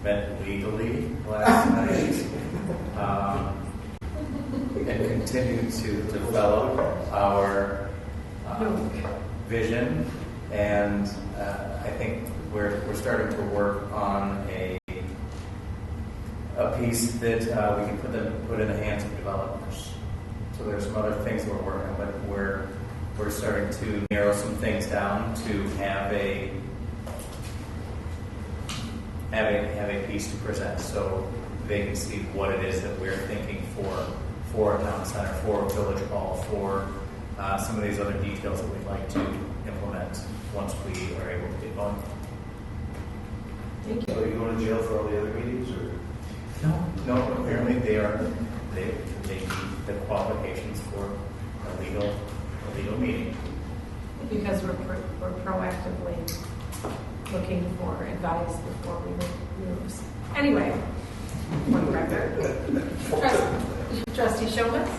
met legally last night and continued to develop our vision, and I think we're starting to work on a piece that we can put in the hands of developers. So there's some other things we're working on, but we're starting to narrow some things down to have a piece to present, so they can see what it is that we're thinking for a town center, for a village hall, for some of these other details that we'd like to implement once we are able to get going. Thank you. So are you going to jail for all the other meetings, or? No. Apparently they meet the qualifications for a legal meeting. Because we're proactively looking for advice before we make moves. Anyway, for the record. Trustee Shomutz?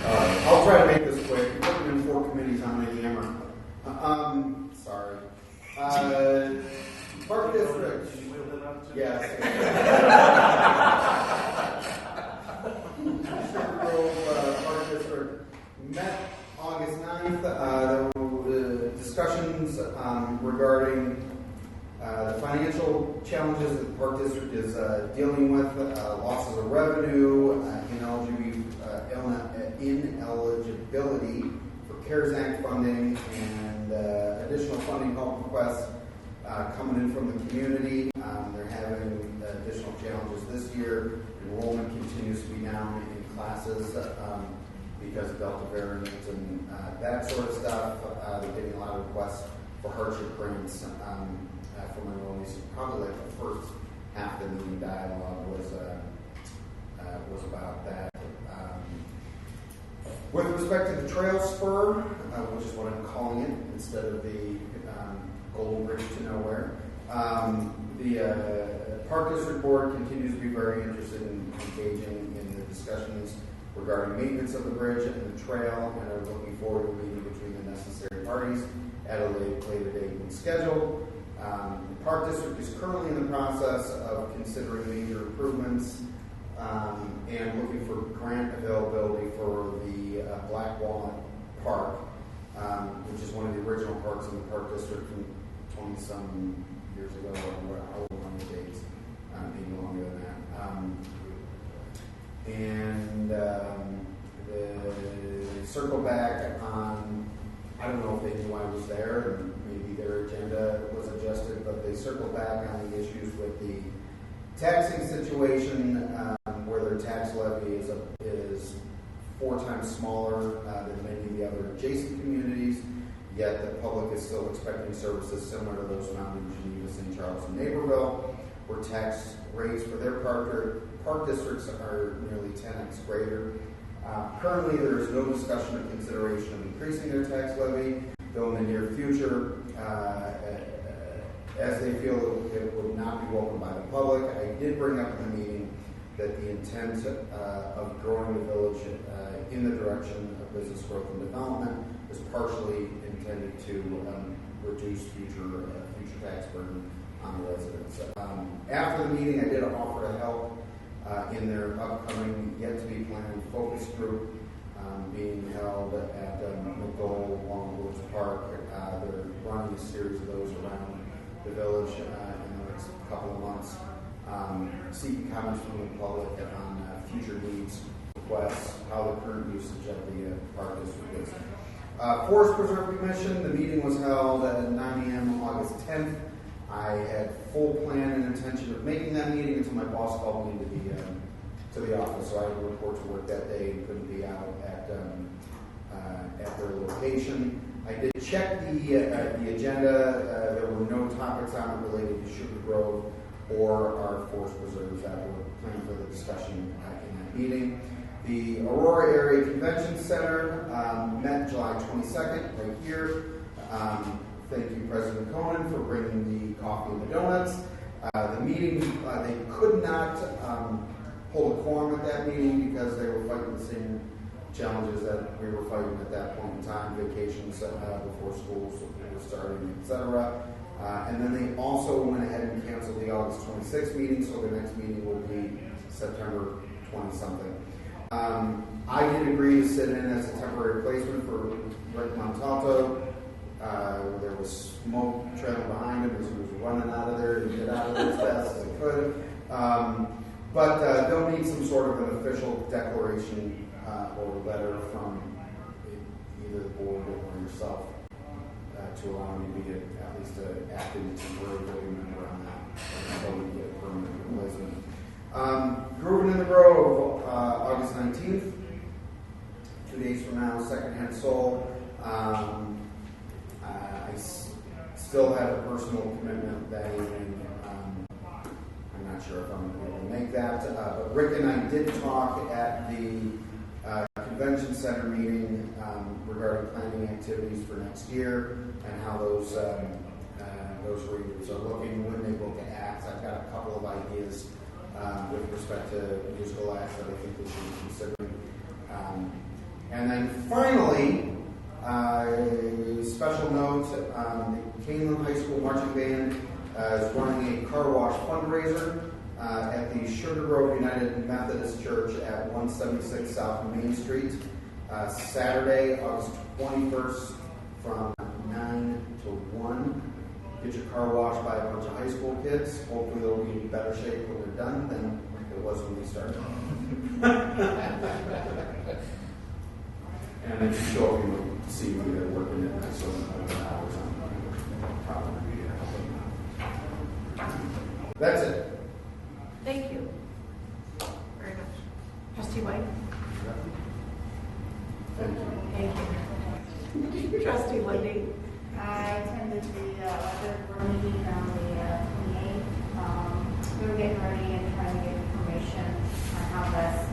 I'll try to make this quick. You're putting in 4 committees on the hammer. Sorry. Park District. Yes. Park District met August 9th. There were discussions regarding the financial challenges that the Park District is dealing with, losses of revenue, ineligibility for CARES Act funding, and additional funding help requests coming in from the community. They're having additional challenges this year. Enrollment continues to be down in classes because of Delta variant and that sort of stuff. They're getting a lot of requests for hardship grants from enrollees. Probably like the first half of the meeting dialogue was about that. With respect to the trail spur, which is what I'm calling it instead of the Golden Bridge to Nowhere, the Park District Board continues to be very interested in engaging in the discussions regarding maintenance of the bridge and the trail, and are looking forward to a meeting between the necessary parties at a later date than scheduled. The Park District is currently in the process of considering major improvements and looking for grant availability for the Black Walnut Park, which is one of the original parks in the Park District from 20-some years ago, or however long it takes, maybe longer than that. The circle back on, I don't know if they knew I was there, and maybe their agenda was adjusted, but they circled back on the issues with the taxing situation, where their tax levy is 4 times smaller than many of the other adjacent communities. yet the public is still expecting services similar to those found in Geneva, St. Charles, and Naperville, where tax rates for their park districts are nearly 10x greater. Currently, there is no discussion or consideration of increasing their tax levy, though in the near future, as they feel it would not be welcomed by the public. I did bring up in the meeting that the intent of growing the village in the direction of business growth and development is partially intended to reduce future tax burden on the residents. After the meeting, I did offer to help in their upcoming, yet to be planned focus group being held at McDowell Long Woods Park. They're running a series of those around the village in the next couple of months, seeking comments from the public on future needs, requests, how the current usage of the park district is. Forest Preserve Commission, the meeting was held at 9 a.m. August 10th. I had full plan and intention of making that meeting until my boss called me to the office, so I had to report to work that day and couldn't be out at their location. I did check the agenda. There were no topics on it related to Sugar Grove or our forest preserves that were planned for the discussion in that meeting. The Aurora Area Convention Center met July 22nd, right here. Thank you, President Cohen, for bringing the coffee and the donuts. The meeting, they could not hold a quorum at that meeting because they were fighting the same challenges that we were fighting at that point in time, vacations before schools were starting, etc. And then they also went ahead and canceled the August 26th meeting, so the next meeting will be September 20-something. I did agree to sit in as a temporary replacement for Rick Montalto. There was smoke trailing behind him as he was running out of there to get out of there as fast as he could. But they'll need some sort of an official declaration or letter from either the board or yourself to allow me to be at least an active temporary voting member on that until we get a permanent replacement. Groovin' in the Grove, August 19th, 2 days from now, Secondhand Soul. I still have a personal commitment that evening. I'm not sure if I'm going to be able to make that. But Rick and I did talk at the convention center meeting regarding planning activities for next year and how those readers are looking when they look at acts. I've got a couple of ideas with respect to musical acts that I think we should be considering. And then finally, special note, the Canelan High School Marching Band is running a car wash fundraiser at the Sugar Grove United Methodist Church at 176 South Main Street, Saturday, August 21st from 9 to 1. Get your car washed by a bunch of high school kids. Hopefully they'll be in better shape when they're done than it was when they started. And then just show up and see when they're working in that sort of hours on probably That's it. Thank you very much. Trustee White? Thank you. Trustee Lindy? I attended the other board meeting on the 28th. We were getting ready and trying to get information on how best to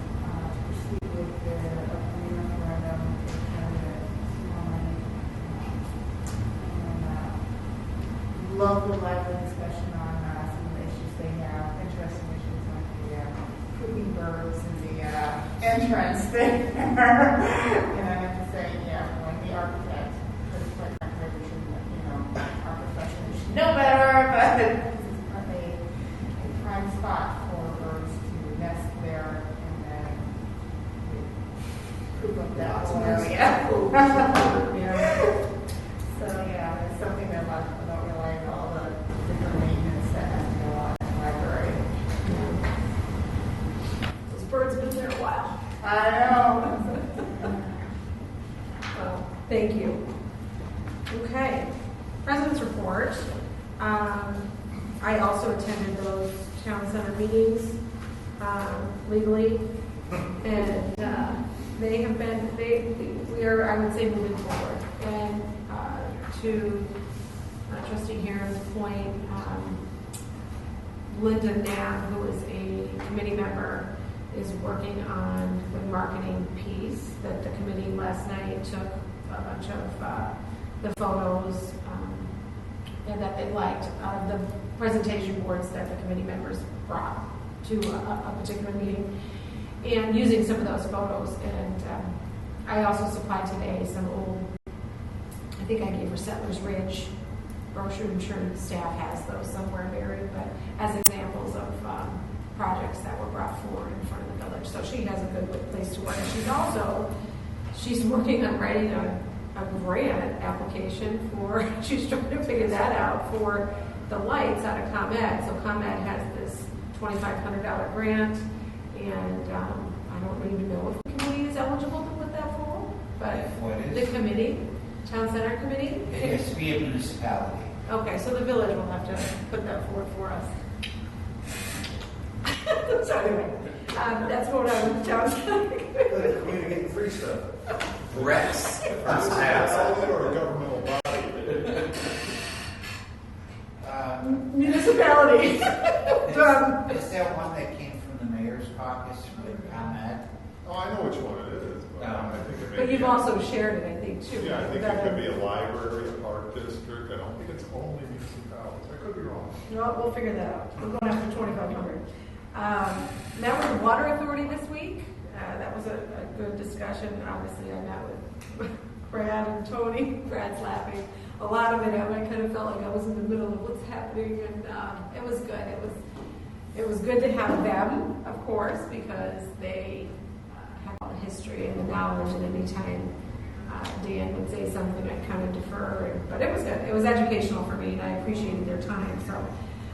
proceed with the upcoming referendum for candidate money. And love the lively discussion on some of the issues they have, interesting issues like the pooping birds and the entrance there. And I have to say, like the architect, because quite frankly, we should, our profession should know better, but it's currently a prime spot for birds to nest there and then poop up that whole area. So it's something that a lot of people don't realize, all the different maintenance that has to go on in the library. Those birds have been there a while. I know. Well, thank you. Okay. President's report. I also attended those town center meetings legally, and they have been, we are, I would say, moving forward. And to Trustee Heron's point, Linda Knapp, who is a committee member, is working on the marketing piece that the committee last night took a bunch of the photos and that they liked out of the presentation boards that the committee members brought to a particular meeting, and using some of those photos. And I also supplied today some old, I think I gave her Settlers Ridge brochure. I'm sure the staff has those somewhere buried, but as examples of projects that were brought forward in front of the village. So she has a good place to work. And she's working on writing a grant application for, she's trying to figure that out for the lights out of ComEd. So ComEd has this $2,500 grant, and I don't even know if the committee is eligible to put that forward, but What is? the committee, Town Center Committee. It has to be a municipality. Okay, so the village will have to put that forward for us. So anyway, that's what I'm Town Center Committee. Community getting free stuff. Rex. Or a governmental body. Municipality. Is that one that came from the mayor's caucus with ComEd? Oh, I know which one it is, but I think it may But be. you've also shared it, I think, too. Yeah, I think it could be a library, a park district. I don't think it's only municipalities. I could be wrong. No, we'll figure that out. We're going after 2,500. That was Water Authority this week. That was a good discussion. Obviously, I met with Brad and Tony. Brad's laughing. A lot of it, I kind of felt like I was in the middle of what's happening, and it was good. It was good to have them, of course, because they have all the history and the knowledge, and anytime Dan would say something, I'd kind of defer. But it was good. It was educational for me, and I appreciated their time. So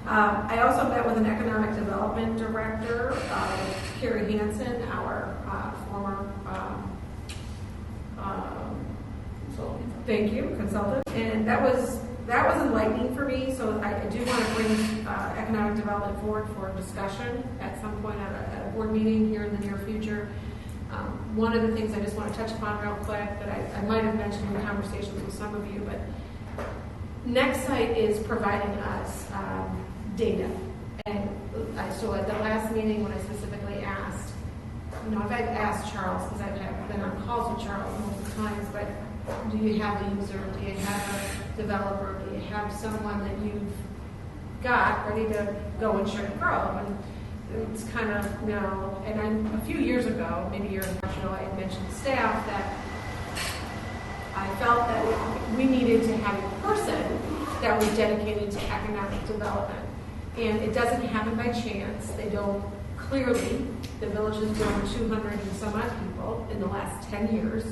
I also met with an economic development director, Carrie Hansen, our former consultant, and that was enlightening for me. So I do want to bring economic development forward for discussion at some point at a board meeting here in the near future. One of the things I just want to touch upon real quick that I might have mentioned in conversations with some of you, but Nextsite is providing us data. And so at the last meeting when I specifically asked, I've asked Charles, because I've been on calls with Charles multiple times, but do you have a user? Do you have a developer? Do you have someone that you've got ready to go and share and grow? And it's kind of, and a few years ago, maybe a year and a half ago, I had mentioned to staff that I felt that we needed to have a person that was dedicated to economic development. And it doesn't happen by chance. They don't, clearly, the village has grown 200 and some odd people in the last 10 years.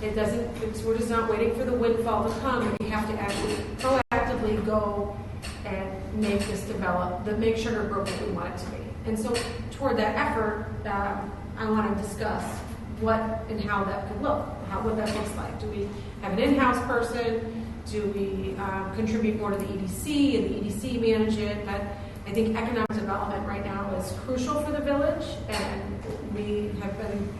We're just not waiting for the windfall to come. We have to actually proactively go and make this develop, make Sugar Grove what we want it to be. And so toward that effort, I want to discuss what and how that could look, what that looks like. Do we have an in-house person? Do we contribute more to the EDC and the EDC manage it? But I think economic development right now is crucial for the village, and we have been,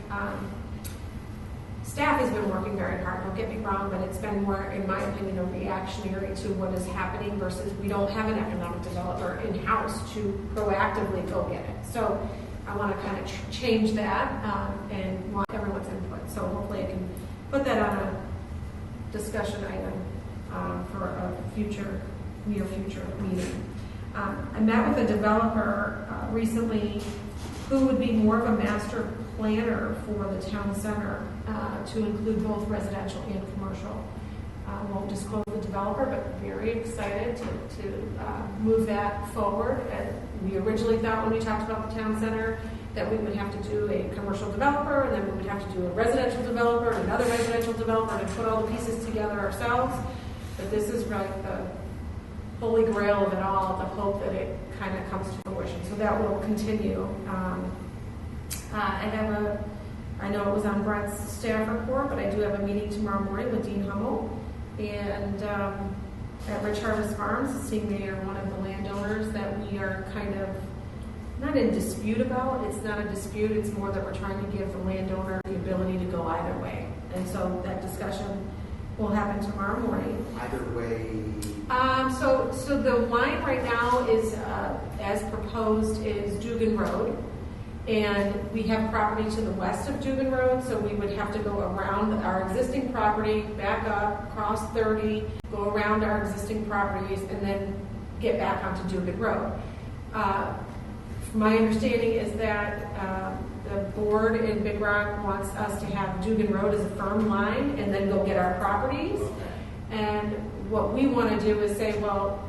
staff has been working very hard, don't get me wrong, but it's been more, in my opinion, a reactionary to what is happening versus we don't have an economic developer in-house to proactively go get it. So I want to kind of change that and want everyone's input. So hopefully I can put that on a discussion item for a near future meeting. I met with a developer recently who would be more of a master planner for the town center to include both residential and commercial. Won't disclose the developer, but very excited to move that forward. And we originally thought when we talked about the town center that we would have to do a commercial developer, and then we would have to do a residential developer, and another residential developer, and put all the pieces together ourselves. But this is like the holy grail of it all, the hope that it kind of comes to fruition. So that will continue. I know it was on Brent's staff report, but I do have a meeting tomorrow morning with Dean Hummel and at Rich Harvest Farms, seeing they are one of the landowners that we are kind of not in dispute about. It's not a dispute, it's more that we're trying to give the landowner the ability to go either way. And so that discussion will happen tomorrow morning. Either way, So the line right now is, as proposed, is Dugan Road. And we have property to the west of Dugan Road, so we would have to go around our existing property, back up, cross 30, go around our existing properties, and then get back onto Dugan Road. My understanding is that the board in Big Rock wants us to have Dugan Road as a firm line and then go get our properties. And what we want to do is say, well,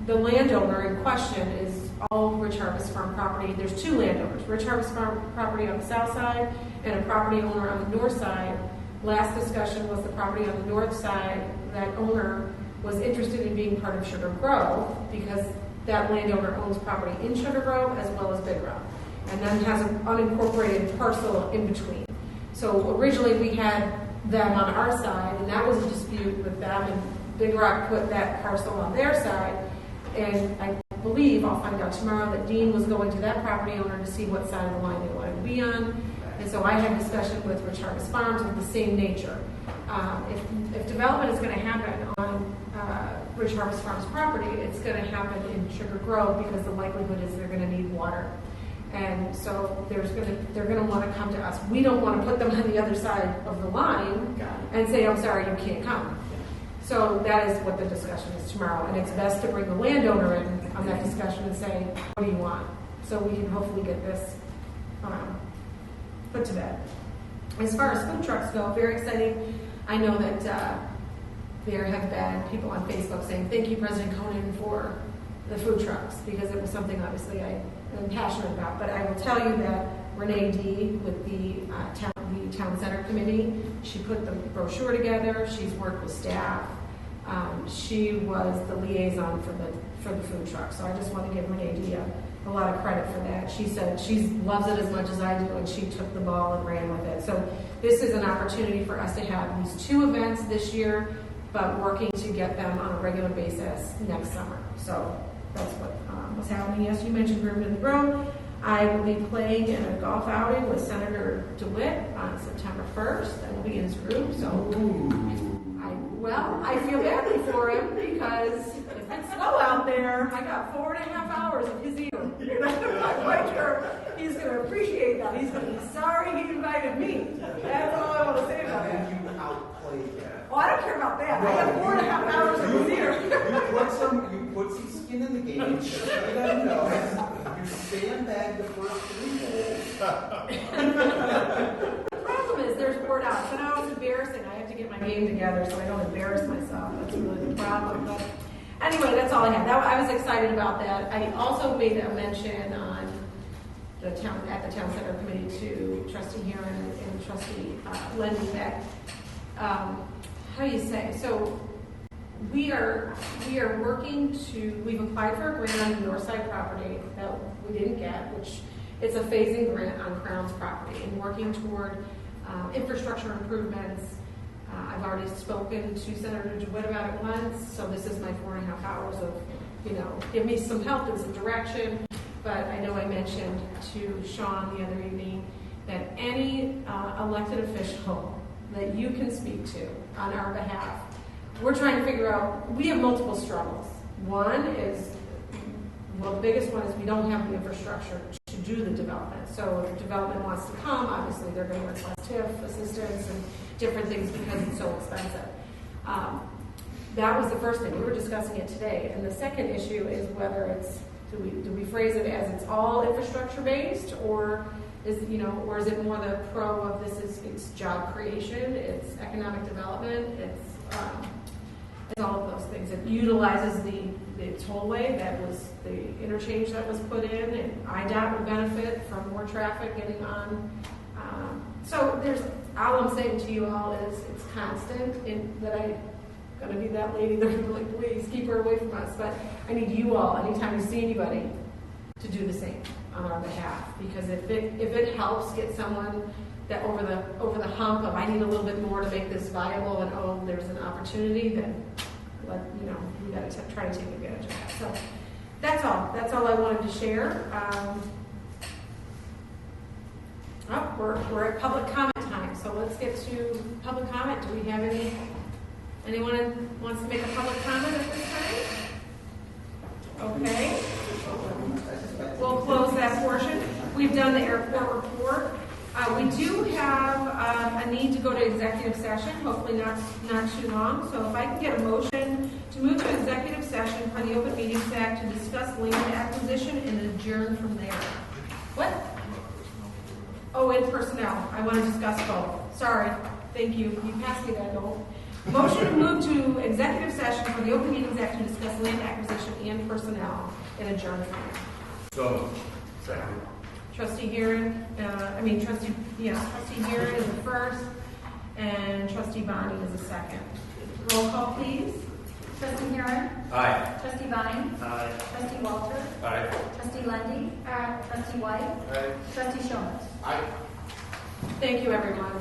the landowner in question is all Rich Harvest Farm property. There's two landowners, Rich Harvest Farm property on the south side and a property owner on the north side. Last discussion was the property on the north side. That owner was interested in being part of Sugar Grove because that landowner owns property in Sugar Grove as well as Big Rock, and then has an unincorporated parcel in between. So originally we had them on our side, and that was a dispute with them, and Big Rock put that parcel on their side. And I believe, I'll find out tomorrow, that Dean was going to that property owner to see what side of the line they wanted to be on. And so I had discussion with Rich Harvest Farms of the same nature. If development is going to happen on Rich Harvest Farms property, it's going to happen in Sugar Grove because the likelihood is they're going to need water. And so they're going to want to come to us. We don't want to put them on the other side of the line and say, I'm sorry, you can't come. So that is what the discussion is tomorrow. And it's best to bring the landowner in on that discussion and say, what do you want? So we can hopefully get this put to bed. As far as food trucks go, very exciting. I know that there have been people on Facebook saying, thank you, President Conan, for the food trucks, because it was something obviously I am passionate about. But I will tell you that Renee D. with the Town Center Committee, she put the brochure together. She's worked with staff. She was the liaison for the food truck. So I just want to give Renee D. a lot of credit for that. She said she loves it as much as I do, and she took the ball and ran with it. So this is an opportunity for us to have these two events this year, but working to get them on a regular basis next summer. So that's what was happening. Yes, you mentioned Groom in the Road. I will be playing in a golf outing with Senator DeWitt on September 1st. I will be in his group. So, I feel badly for him because if it's snow out there, I got 4.5 hours of his ear. I'm quite sure he's going to appreciate that. He's going to be sorry he invited me. That's all I want to say about it. you outplayed that. Oh, I don't care about that. I have 4.5 hours of his ear. You put some skin in the game. You let them know. You sandbag the first 3 holes. The problem is there's board out. So now it's embarrassing. I have to get my game together so I don't embarrass myself. That's really the problem. But anyway, that's all I have. I was excited about that. I also made a mention on at the Town Center Committee to Trustee Heron and Trustee Lenny that how do you say? So we are working to, we've applied for a grant on the north side property that we didn't get, which it's a phasing grant on Crown's property, and working toward infrastructure improvements. I've already spoken to Senator DeWitt about it once, so this is my 4.5 hours of, give me some help and some direction. But I know I mentioned to Sean the other evening that any elected official that you can speak to on our behalf, we're trying to figure out, we have multiple struggles. One is, the biggest one is we don't have the infrastructure to do the development. So if development wants to come, obviously they're going to request TIF assistance and different things because it's so expensive. That was the first thing. We were discussing it today. And the second issue is whether it's, do we phrase it as it's all infrastructure based, or is it more the pro of it's job creation, it's economic development, it's all of those things. It utilizes the tollway that was the interchange that was put in, and IDOT would benefit from more traffic getting on. So all I'm saying to you all is it's constant that I'm going to be that lady. They're going to be like, please keep her away from us. But I need you all, anytime you see anybody, to do the same on our behalf. Because if it helps get someone that over the hump of I need a little bit more to make this viable, and there's an opportunity, then we got to try to take advantage of that. So that's all I wanted to share. We're at public comment time, so let's get to public comment. Do we have any Anyone wants to make a public comment at this time? Okay. We'll close that portion. We've done the airport report. We do have a need to go to executive session, hopefully not too long. So if I can get a motion to move to executive session for the Open Meetings Act to discuss land acquisition and adjourn from there. What? Oh, and personnel. I want to discuss both. Sorry. Thank you. You passed me that note. Motion to move to executive session for the Open Meetings Act to discuss land acquisition and personnel and adjourn from there. So, second. Trustee Heron, trustee Heron is the first, and trustee Bonnie is the second. Roll call, please. Trustee Heron? Aye. Trustee Bonnie? Aye. Trustee Walter? Aye. Trustee Lundy? Trustee White? Aye. Trustee Shomers? Aye. Thank you, everyone.